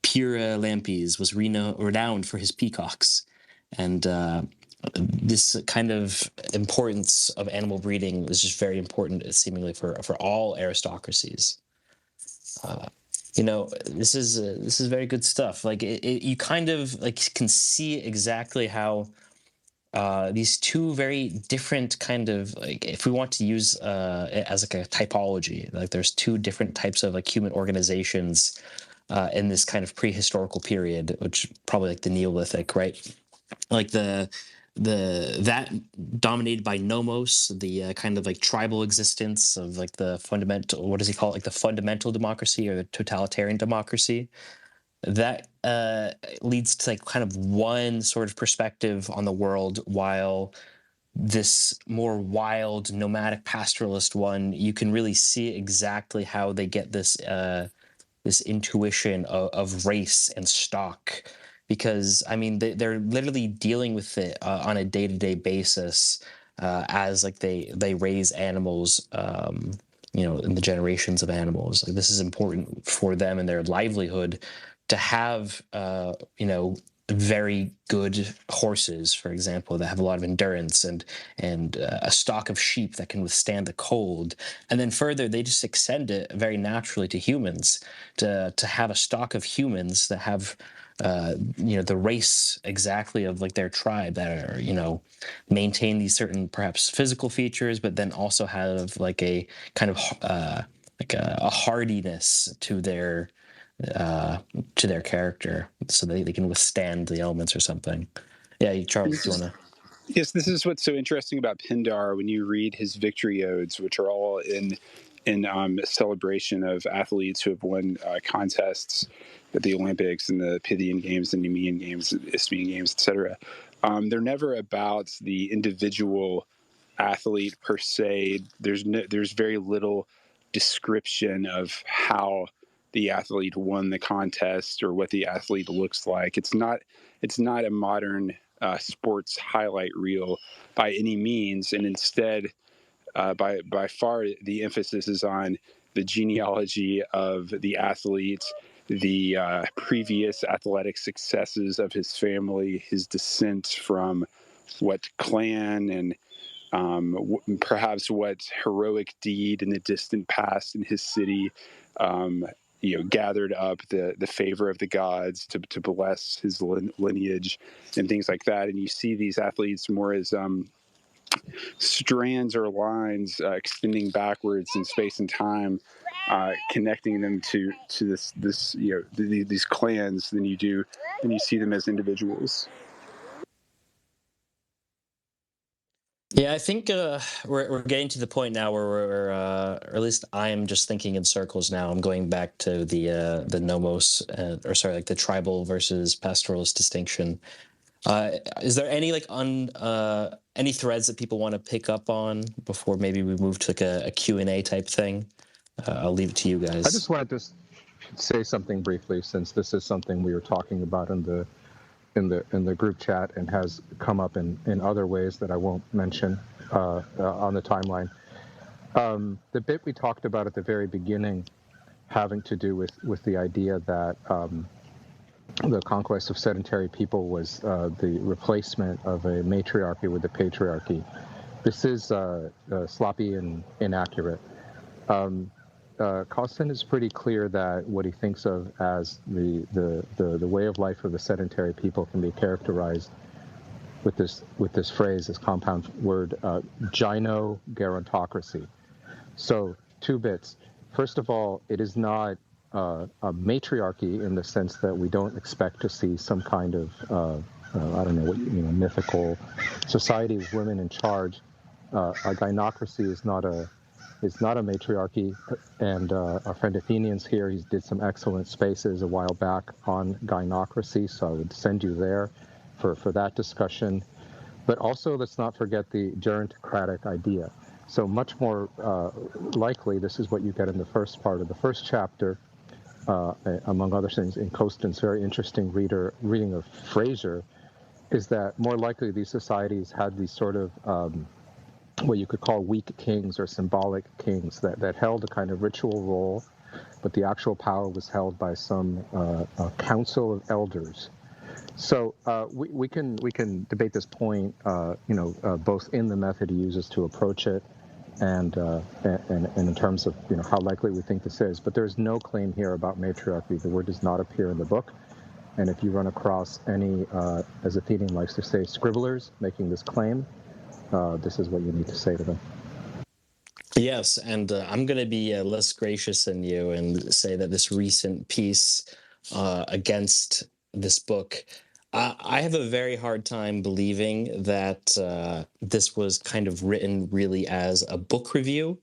Pyrilampes, was renowned for his peacocks. And this kind of importance of animal breeding is just very important, seemingly for all aristocracies. This is very good stuff. Like you kind of like can see exactly how these two very different kind of, like, if we want to use it as like a typology, like there's two different types of like human organizations in this kind of prehistorical period, which probably like the Neolithic, right? Like that dominated by nomos, the kind of like tribal existence of like the fundamental, what does he call it, like the fundamental democracy or the totalitarian democracy, that leads to like kind of one sort of perspective on the world, while this more wild nomadic pastoralist one, you can really see exactly how they get this this intuition of race and stock, because I mean they're literally dealing with it on a day-to-day basis as like they raise animals, in the generations of animals. Like this is important for them and their livelihood to have very good horses, for example, that have a lot of endurance, and a stock of sheep that can withstand the cold. And then further, they just extend it very naturally to humans, to have a stock of humans that have the race exactly of like their tribe, that are maintain these certain perhaps physical features, but then also have like a kind of like a hardiness to their character, so they can withstand the elements or something. Yeah, Charles, do you want to? Yes, this is what's so interesting about Pindar when you read his victory odes, which are all in celebration of athletes who have won contests at the Olympics and the Pythian Games, the Nemean Games, the Isthmian Games, etc. They're never about the individual athlete per se. There's very little description of how the athlete won the contest or what the athlete looks like. It's not a modern sports highlight reel by any means, and instead by far the emphasis is on the genealogy of the athlete, the previous athletic successes of his family, his descent from what clan and perhaps what heroic deed in the distant past in his city gathered up the favor of the gods to bless his lineage and things like that. And you see these athletes more as strands or lines extending backwards in space and time, connecting them to these clans than you see them as individuals. Yeah, I think we're getting to the point now where we're, or at least I am just thinking in circles now. I'm going back to the Nomos, like the tribal versus pastoralist distinction. Is there any any threads that people want to pick up on before maybe we move to like a Q&A type thing? I'll leave it to you guys. I just wanted to say something briefly, since this is something we were talking about in the group chat and has come up in other ways that I won't mention on the timeline. The bit we talked about at the very beginning, having to do with the idea that the conquest of sedentary people was the replacement of a matriarchy with a patriarchy. This is sloppy and inaccurate. Costin is pretty clear that what he thinks of as the way of life of the sedentary people can be characterized with this phrase, this compound word, gyno-gerontocracy. So 2 bits. First of all, it is not a matriarchy in the sense that we don't expect to see some kind of I don't know, mythical society with women in charge. A gynocracy is not a matriarchy, and our friend Athenian's here. He did some excellent spaces a while back on gynocracy, so I would send you there for that discussion. But also, let's not forget the gerontocratic idea. So much more likely, this is what you get in the first part of the first chapter, among other things, in Costin's very interesting reading of Fraser, is that more likely these societies had these sort of what you could call weak kings or symbolic kings that held a kind of ritual role, but the actual power was held by some council of elders. So we can debate this point, both in the method he uses to approach it, and in terms of how likely we think this is. But there's no claim here about matriarchy. The word does not appear in the book. And if you run across any, as Athenian likes to say, scribblers making this claim, this is what you need to say to them. Yes, and I'm going to be less gracious than you and say that this recent piece against this book, I have a very hard time believing that this was kind of written really as a book review.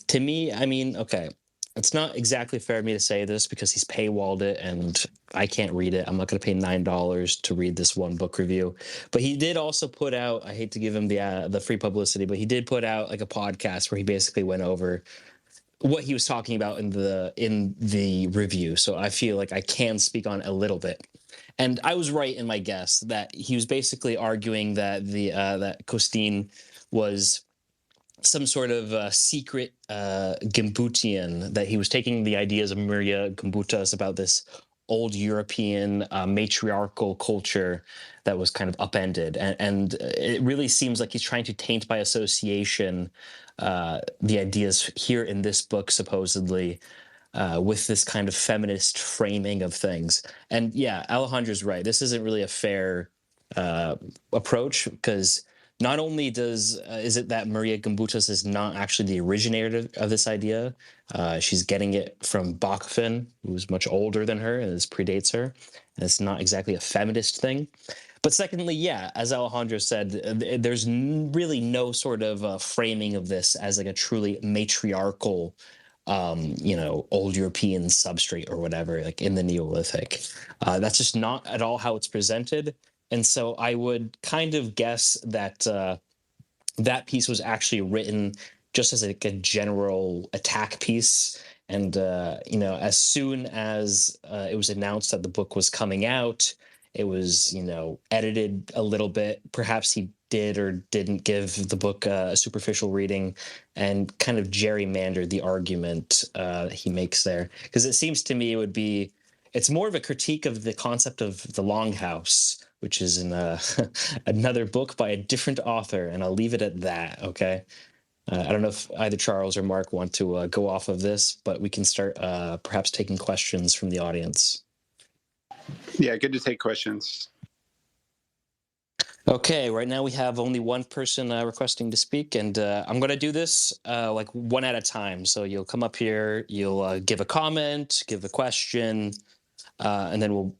To me, I mean, okay, it's not exactly fair of me to say this because he's paywalled it and I can't read it. I'm not going to pay $9 to read this one book review. But he did also put out, I hate to give him the free publicity, but he did put out like a podcast where he basically went over what he was talking about in the review. So I feel like I can speak on a little bit. And I was right in my guess that he was basically arguing that that Costin was some sort of secret Gimbusian, that he was taking the ideas of Maria Gimbutas about this old European matriarchal culture that was kind of upended. And it really seems like he's trying to taint by association the ideas here in this book, supposedly, with this kind of feminist framing of things. And yeah, Alejandro's right. This isn't really a fair approach, because not only is it that Maria Gimbutas is not actually the originator of this idea, she's getting it from Bakunin, who's much older than her and this predates her, and it's not exactly a feminist thing. But secondly, yeah, as Alejandro said, there's really no sort of framing of this as like a truly matriarchal, old European substrate or whatever, like in the Neolithic. That's just not at all how it's presented. And so I would kind of guess that that piece was actually written just as like a general attack piece. And, as soon as it was announced that the book was coming out, it was, edited a little bit. Perhaps he did or didn't give the book a superficial reading and kind of gerrymandered the argument he makes there. Because it seems to me it's more of a critique of the concept of the longhouse, which is in another book by a different author, and I'll leave it at that, okay? I don't know if either Charles or Mark want to go off of this, but we can start perhaps taking questions from the audience. Yeah, good to take questions. Okay, right now we have only one person requesting to speak, and I'm going to do this like one at a time. So you'll come up here, you'll give a comment, give a question, and then we'll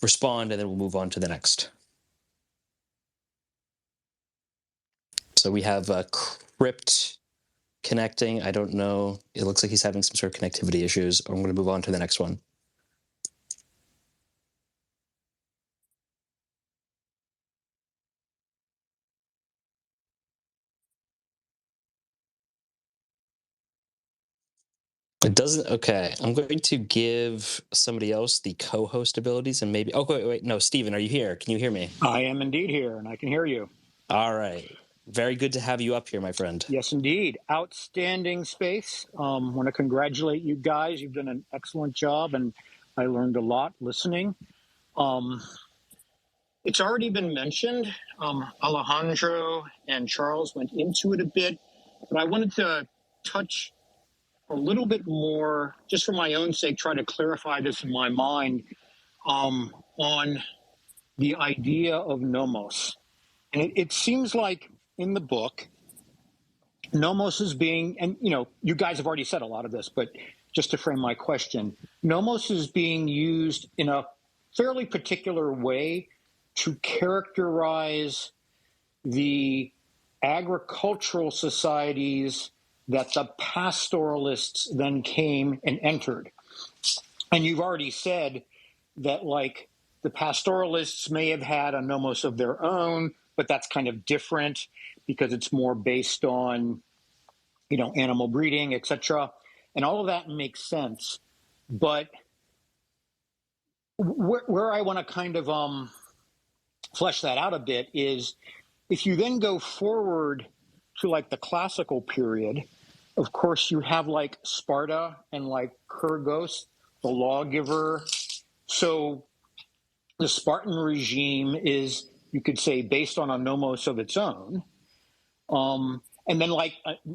respond, and then we'll move on to the next. So we have Crypt connecting. I don't know. It looks like he's having some sort of connectivity issues. I'm going to move on to the next one. It doesn't. Okay, I'm going to give somebody else the co-host abilities, and maybe. Oh, wait. No, Stephen, are you here? Can you hear me? I am indeed here, and I can hear you. All right. Very good to have you up here, my friend. Yes, indeed. Outstanding space. Want to congratulate you guys. You've done an excellent job, and I learned a lot listening. It's already been mentioned. Alejandro and Charles went into it a bit, but I wanted to touch a little bit more, just for my own sake, try to clarify this in my mind, on the idea of nomos. And it seems like in the book, nomos is being, and you guys have already said a lot of this, but just to frame my question, nomos is being used in a fairly particular way to characterize the agricultural societies that the pastoralists then came and entered. And you've already said that, like, the pastoralists may have had a nomos of their own, but that's kind of different because it's more based on, animal breeding, etc. And all of that makes sense. But where I want to kind of flesh that out a bit is if you then go forward to like the classical period, of course you have like Sparta and like Kyrgos, the lawgiver. So the Spartan regime is, you could say, based on a nomos of its own. And then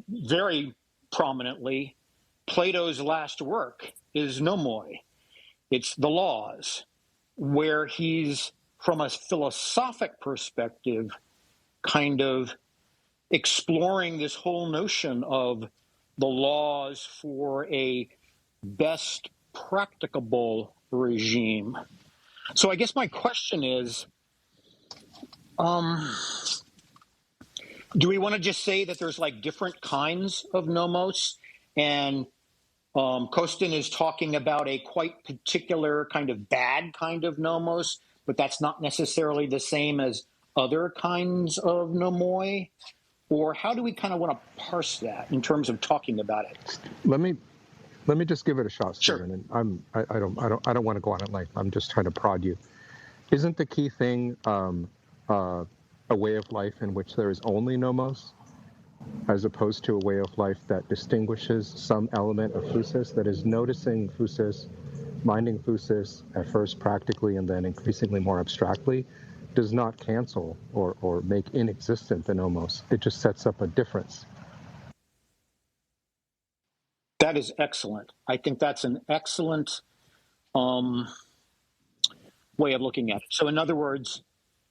very prominently, Plato's last work is nomoi. It's the laws, where he's, from a philosophic perspective, kind of exploring this whole notion of the laws for a best practicable regime. So I guess my question is, do we want to just say that there's like different kinds of nomos, and Kostin is talking about a quite particular kind of bad kind of nomos, but that's not necessarily the same as other kinds of nomoi? Or how do we kind of want to parse that in terms of talking about it? Let me just give it a shot, Sure. Stephen. And I don't want to go on at length. I'm just trying to prod you. Isn't the key thing a way of life in which there is only nomos, as opposed to a way of life that distinguishes some element of phusis, that is noticing phusis, minding phusis at first practically and then increasingly more abstractly, does not cancel or make inexistent the nomos. It just sets up a difference. That is excellent. I think that's an excellent way of looking at it. So in other words,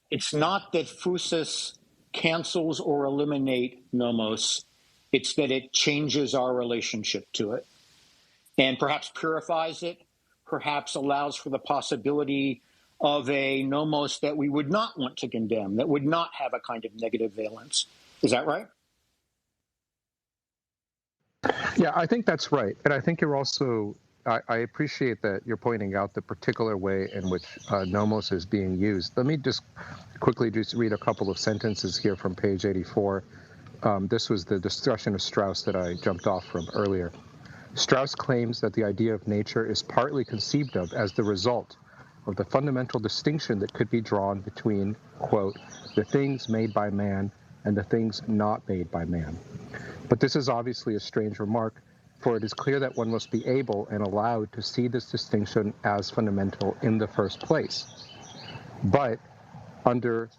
it's not that phusis cancels or eliminate nomos, it's that it changes our relationship to it and perhaps purifies it, perhaps allows for the possibility of a nomos that we would not want to condemn, that would not have a kind of negative valence. Is that right? Yeah, I think that's right. And I think you're also, I appreciate that you're pointing out the particular way in which nomos is being used. Let me just quickly just read a couple of sentences here from page 84. This was the discussion of Strauss that I jumped off from earlier. Strauss claims that the idea of nature is partly conceived of as the result of the fundamental distinction that could be drawn between, quote, the things made by man and the things not made by man. But this is obviously a strange remark, for it is clear that one must be able and allowed to see this distinction as fundamental in the first place. But under,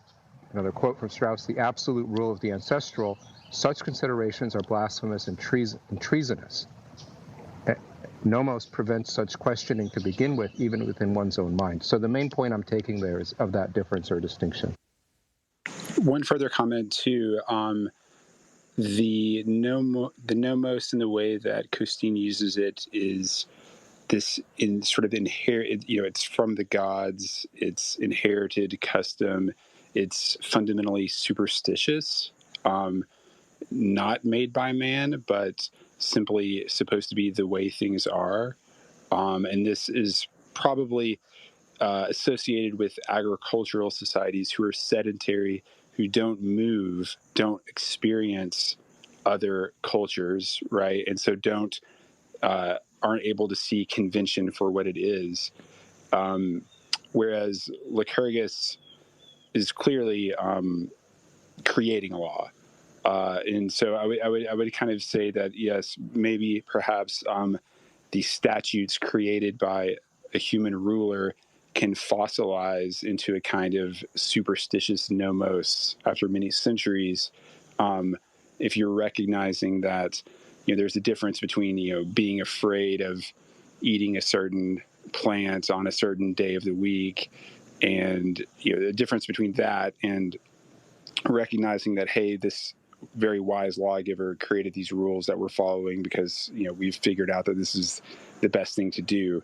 another quote from Strauss, the absolute rule of the ancestral, such considerations are blasphemous and treasonous. Nomos prevents such questioning to begin with, even within one's own mind. So the main point I'm taking there is of that difference or distinction. One further comment too, the nomos and the way that Costin uses it is this in sort of inherent, it's from the gods, it's inherited custom, it's fundamentally superstitious, not made by man, but simply supposed to be the way things are. And this is probably associated with agricultural societies who are sedentary, who don't move, don't experience other cultures, right? And so aren't able to see convention for what it is. Whereas Lycurgus is clearly creating a law. And so I would kind of say that, yes, maybe perhaps the statutes created by a human ruler can fossilize into a kind of superstitious nomos after many centuries, if you're recognizing that there's a difference between being afraid of eating a certain plant on a certain day of the week, and the difference between that and recognizing that, hey, this very wise lawgiver created these rules that we're following because we've figured out that this is the best thing to do.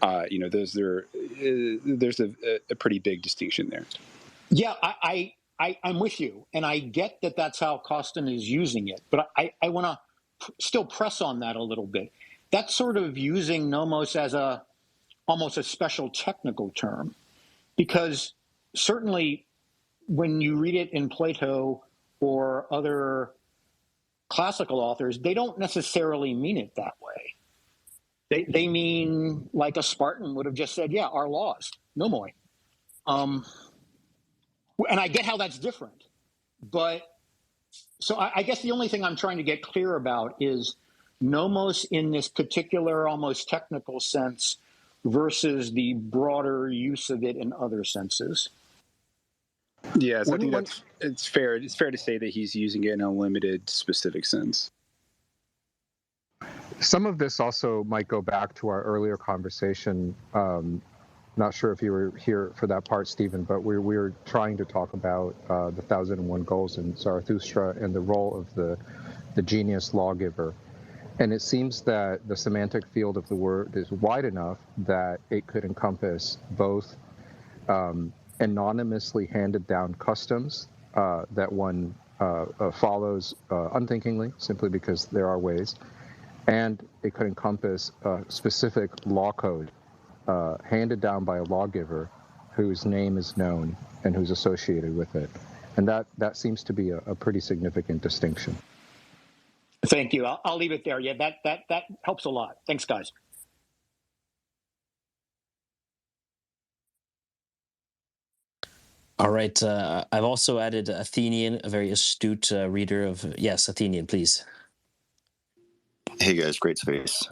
There's a pretty big distinction there. Yeah, I'm with you, and I get that that's how Costin is using it, but I want to still press on that a little bit. That's sort of using nomos as almost a special technical term, because certainly when you read it in Plato or other classical authors, they don't necessarily mean it that way. They mean like a Spartan would have just said, yeah, our laws, nomoi. And I get how that's different. But so I guess the only thing I'm trying to get clear about is nomos in this particular, almost technical sense versus the broader use of it in other senses. Yes, I think it's fair. It's fair to say that he's using it in a limited, specific sense. Some of this also might go back to our earlier conversation. Not sure if you were here for that part, Stephen, but we were trying to talk about the 1001 Goals in Zarathustra and the role of the genius lawgiver. And it seems that the semantic field of the word is wide enough that it could encompass both anonymously handed down customs that one follows unthinkingly, simply because there are ways, and it could encompass a specific law code handed down by a lawgiver whose name is known and who's associated with it. And that seems to be a pretty significant distinction. Thank you. I'll leave it there. Yeah, that helps a lot. Thanks, guys. All right. I've also added Athenian, a very astute reader of... Yes, Athenian, please. Hey, guys. Great space.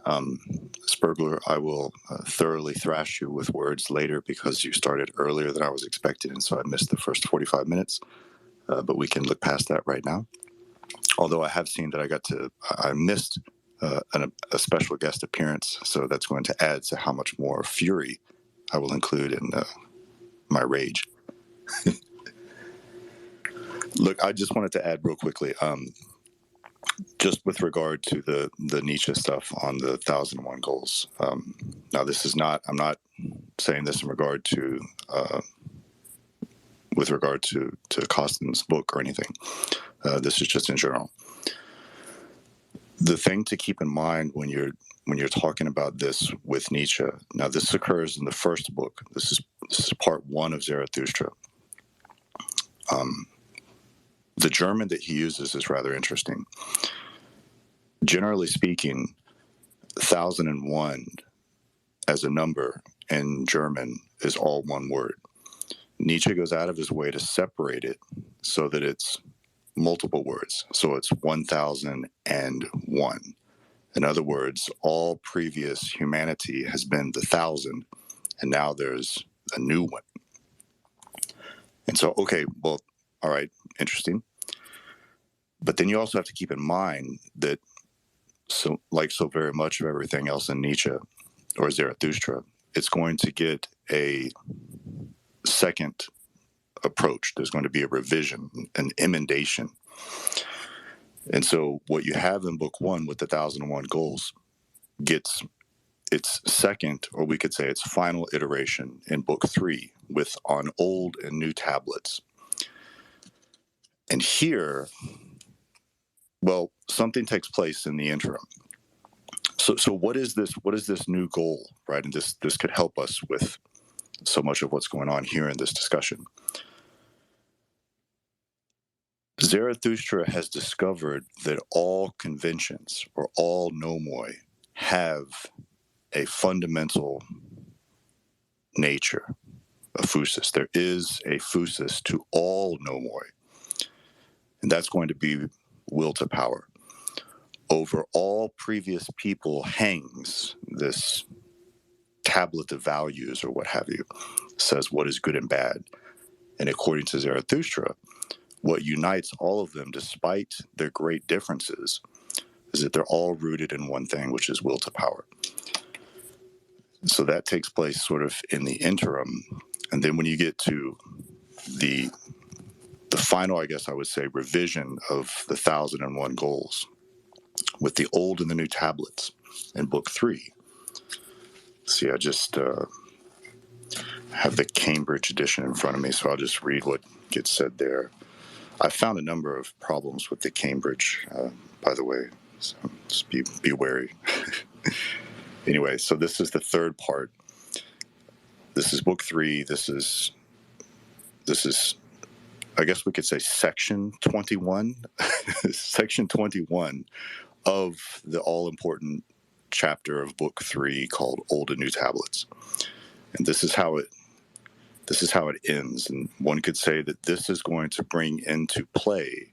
Spergler, I will thoroughly thrash you with words later because you started earlier than I was expecting, and so I missed the first 45 minutes. But we can look past that right now. Although I have seen that I missed a special guest appearance, so that's going to add to how much more fury I will include in my rage. Look, I just wanted to add real quickly, just with regard to the Nietzsche stuff on the 1001 Goals. Now, I'm not saying this in regard to, with regard to Costin's book or anything. This is just in general. The thing to keep in mind when you're talking about this with Nietzsche, now this occurs in the first book. This is part 1 of Zarathustra. The German that he uses is rather interesting. Generally speaking, 1001 as a number in German is all one word. Nietzsche goes out of his way to separate it so that it's multiple words. So it's 1001. In other words, all previous humanity has been the 1,000, and now there's a new one. And so, okay, well, all right, interesting. But then you also have to keep in mind that, so very much of everything else in Nietzsche or Zarathustra, it's going to get a second approach. There's going to be a revision, an emendation. And so what you have in book 1 with the 1001 goals gets its second, or we could say its final iteration in book 3 with on old and new tablets. And here, well, something takes place in the interim. So what is this new goal, right? And this could help us with so much of what's going on here in this discussion. Zarathustra has discovered that all conventions or all nomoi have a fundamental nature, a phusis. There is a phusis to all nomoi, and that's going to be will to power. Over all previous people hangs this tablet of values or what have you, says what is good and bad. And according to Zarathustra, what unites all of them, despite their great differences, is that they're all rooted in one thing, which is will to power. So that takes place sort of in the interim. And then when you get to the final, I guess I would say, revision of the 1001 goals with the old and the new tablets in book 3. See, I just have the Cambridge edition in front of me, so I'll just read what gets said there. I found a number of problems with the Cambridge, by the way, so just be wary. Anyway, so this is the third part. This is book 3. This is, I guess we could say, section 21, section 21 of the all-important chapter of book 3 called Old and New Tablets. And this is how it ends. And one could say that this is going to bring into play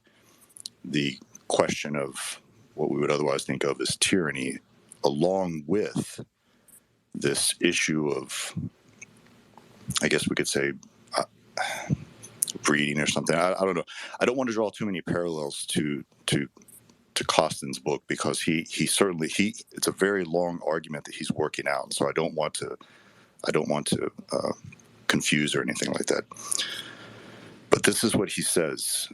the question of what we would otherwise think of as tyranny, along with this issue of, I guess we could say, breeding or something. I don't know. I don't want to draw too many parallels to Costin's book, because he certainly it's a very long argument that he's working out. So I don't want to confuse or anything like that. But this is what he says,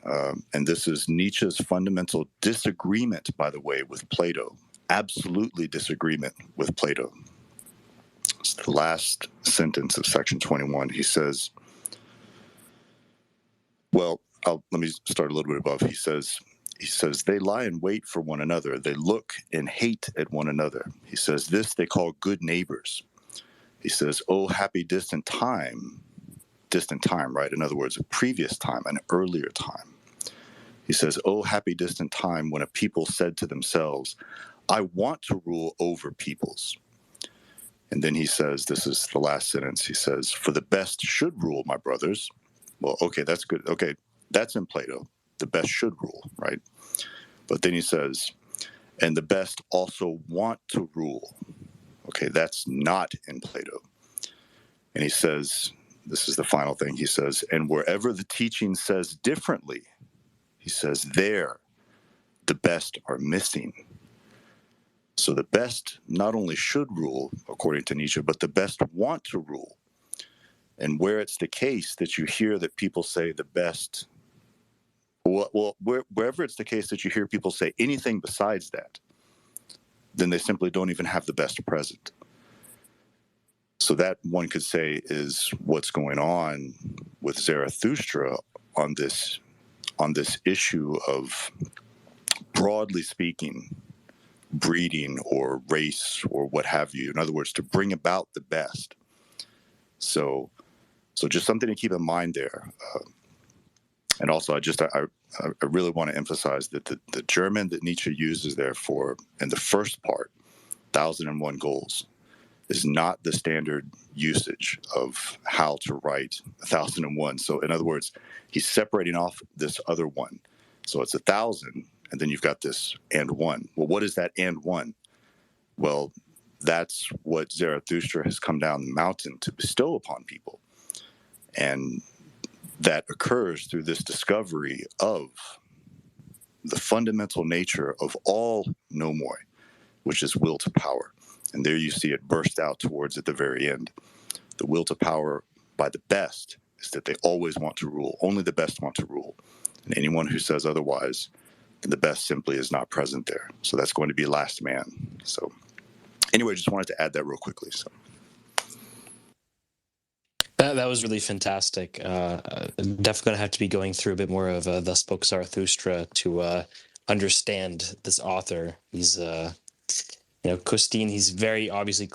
and this is Nietzsche's fundamental disagreement, by the way, with Plato. Absolutely disagreement with Plato. It's the last sentence of section 21. He says, well, let me start a little bit above. He says, they lie in wait for one another. They look and hate at one another. He says, this they call good neighbors. He says, oh, happy distant time, right? In other words, a previous time, an earlier time. He says, oh, happy distant time when a people said to themselves, I want to rule over peoples. And then he says, this is the last sentence. He says, for the best should rule, my brothers. Well, okay, that's good. Okay, that's in Plato. The best should rule, right? But then he says, and the best also want to rule. Okay, that's not in Plato. And he says, this is the final thing. He says, and wherever the teaching says differently, he says, there the best are missing. So the best not only should rule, according to Nietzsche, but the best want to rule. And where it's the case that you hear that people say the best, wherever it's the case that you hear people say anything besides that, then they simply don't even have the best present. So that, one could say, is what's going on with Zarathustra on this issue of, broadly speaking, breeding or race or what have you. In other words, to bring about the best. So just something to keep in mind there. And also, I really want to emphasize that the German that Nietzsche uses there in the first part, 1001 goals, is not the standard usage of how to write 1001. So in other words, he's separating off this other one. So it's 1,000, and then you've got this and one. Well, what is that and one? Well, that's what Zarathustra has come down the mountain to bestow upon people. And that occurs through this discovery of the fundamental nature of all nomoi, which is will to power. And there you see it burst out towards at the very end. The will to power by the best is that they always want to rule. Only the best want to rule. And anyone who says otherwise, then the best simply is not present there. So that's going to be last man. So anyway, just wanted to add that real quickly. So that was really fantastic. Definitely going to have to be going through a bit more of Thus Spoke Zarathustra to understand this author. He's Costin, he's very obviously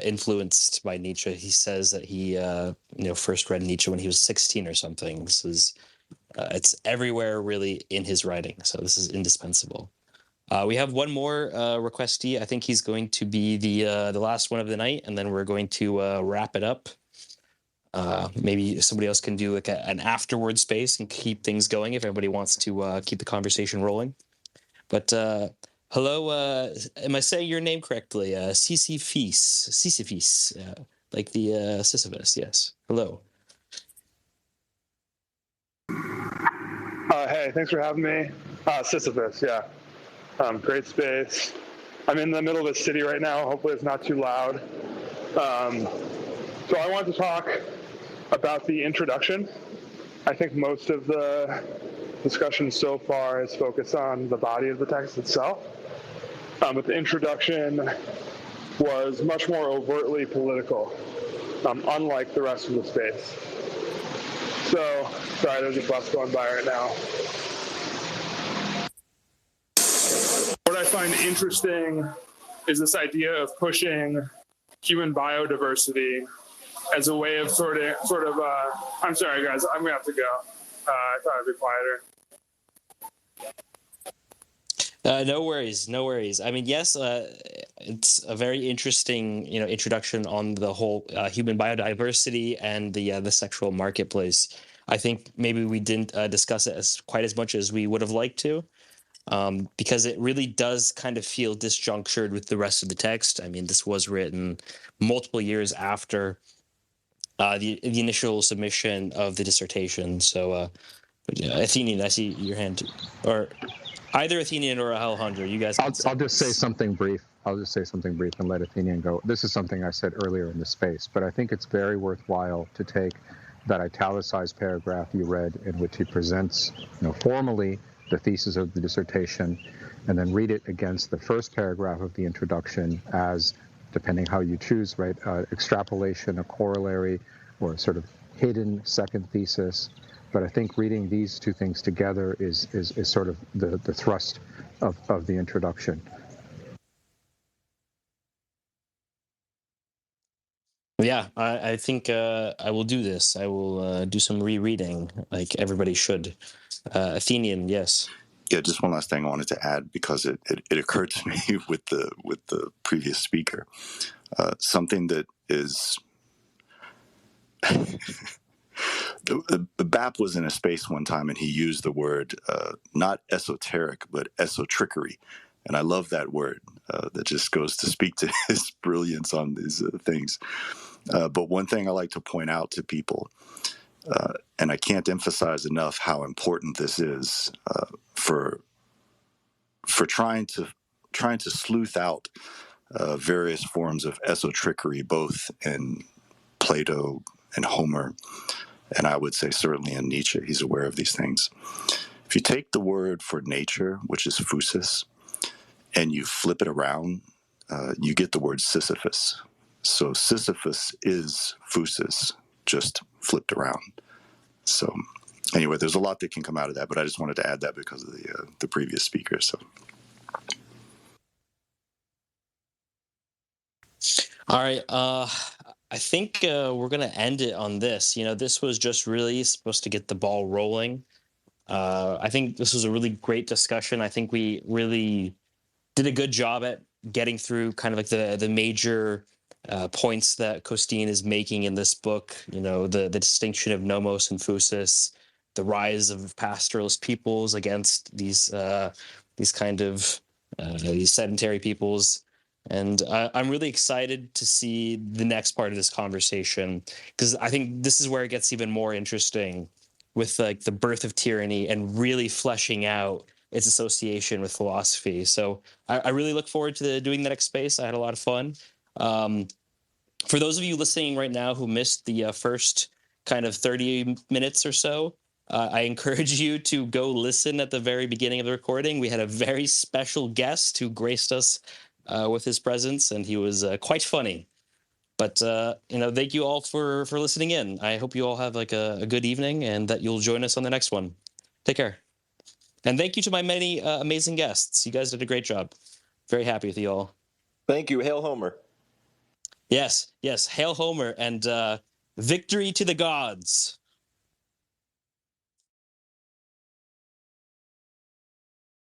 influenced by Nietzsche. He says that he, first read Nietzsche when he was 16 or something. This is, it's everywhere really in his writing. So this is indispensable. We have one more requestee. I think he's going to be the last one of the night, and then we're going to wrap it up. Maybe somebody else can do like an afterward space and keep things going if everybody wants to keep the conversation rolling. But hello, am I saying your name correctly? Sisyphus, like the Sisyphus, yes. Hello. Hey, thanks for having me. Sisyphus, yeah. Great space. I'm in the middle of the city right now. Hopefully it's not too loud. So I wanted to talk about the introduction. I think most of the discussion so far is focused on the body of the text itself. But the introduction was much more overtly political, unlike the rest of the space. So, sorry, there's a bus going by right now. What I find interesting is this idea of pushing human biodiversity as a way of sort of. I'm sorry, guys, I'm gonna have to go. I thought I'd be quieter. No worries. I mean, yes, it's a very interesting, introduction on the whole human biodiversity and the sexual marketplace. I think maybe we didn't discuss it quite as much as we would have liked to, because it really does kind of feel disjunctured with the rest of the text. I mean, this was written multiple years after the initial submission of the dissertation. So, Athenian, I see your hand, or either Athenian or Alejandro, you guys. I'll just say something brief. I'll just say something brief and let Athenian go. This is something I said earlier in the space, but I think it's very worthwhile to take that italicized paragraph you read in which he presents, formally the thesis of the dissertation, and then read it against the first paragraph of the introduction as, depending how you choose, right, extrapolation, a corollary, or a sort of hidden second thesis. But I think reading these two things together is sort of the thrust of the introduction. Yeah, I think I will do this. I will do some rereading, like everybody should. Athenian, yes. Yeah, just one last thing I wanted to add, because it occurred to me with the previous speaker, something that is. Bap was in a space one time and he used the word not esoteric but esotrickery, and I love that word. That just goes to speak to his brilliance on these things. But one thing I like to point out to people, and I can't emphasize enough how important this is for trying to sleuth out various forms of esotrickery, both in Plato and Homer, and I would say certainly in Nietzsche. He's aware of these things. If you take the word for nature, which is phusis, and you flip it around, you get the word Sisyphus. So Sisyphus is phusis, just flipped around. So anyway, there's a lot that can come out of that, but I just wanted to add that because of the previous speaker. So. All right. I think we're going to end it on this. This was just really supposed to get the ball rolling. I think this was a really great discussion. I think we really did a good job at getting through kind of like the major points that Costin is making in this book. You know, the distinction of nomos and phusis, the rise of pastoralist peoples against these kind of these sedentary peoples. And I'm really excited to see the next part of this conversation, because I think this is where it gets even more interesting, with like the birth of tyranny and really fleshing out its association with philosophy. So I really look forward to doing the next space. I had a lot of fun. For those of you listening right now who missed the first kind of 30 minutes or so, I encourage you to go listen at the very beginning of the recording. We had a very special guest who graced us with his presence, and he was quite funny. But thank you all for listening in. I hope you all have like a good evening, and that you'll join us on the next one. Take care. And thank you to my many amazing guests. You guys did a great job. Very happy with you all. Thank you. Hail Homer. Yes. Hail Homer, and victory to the gods.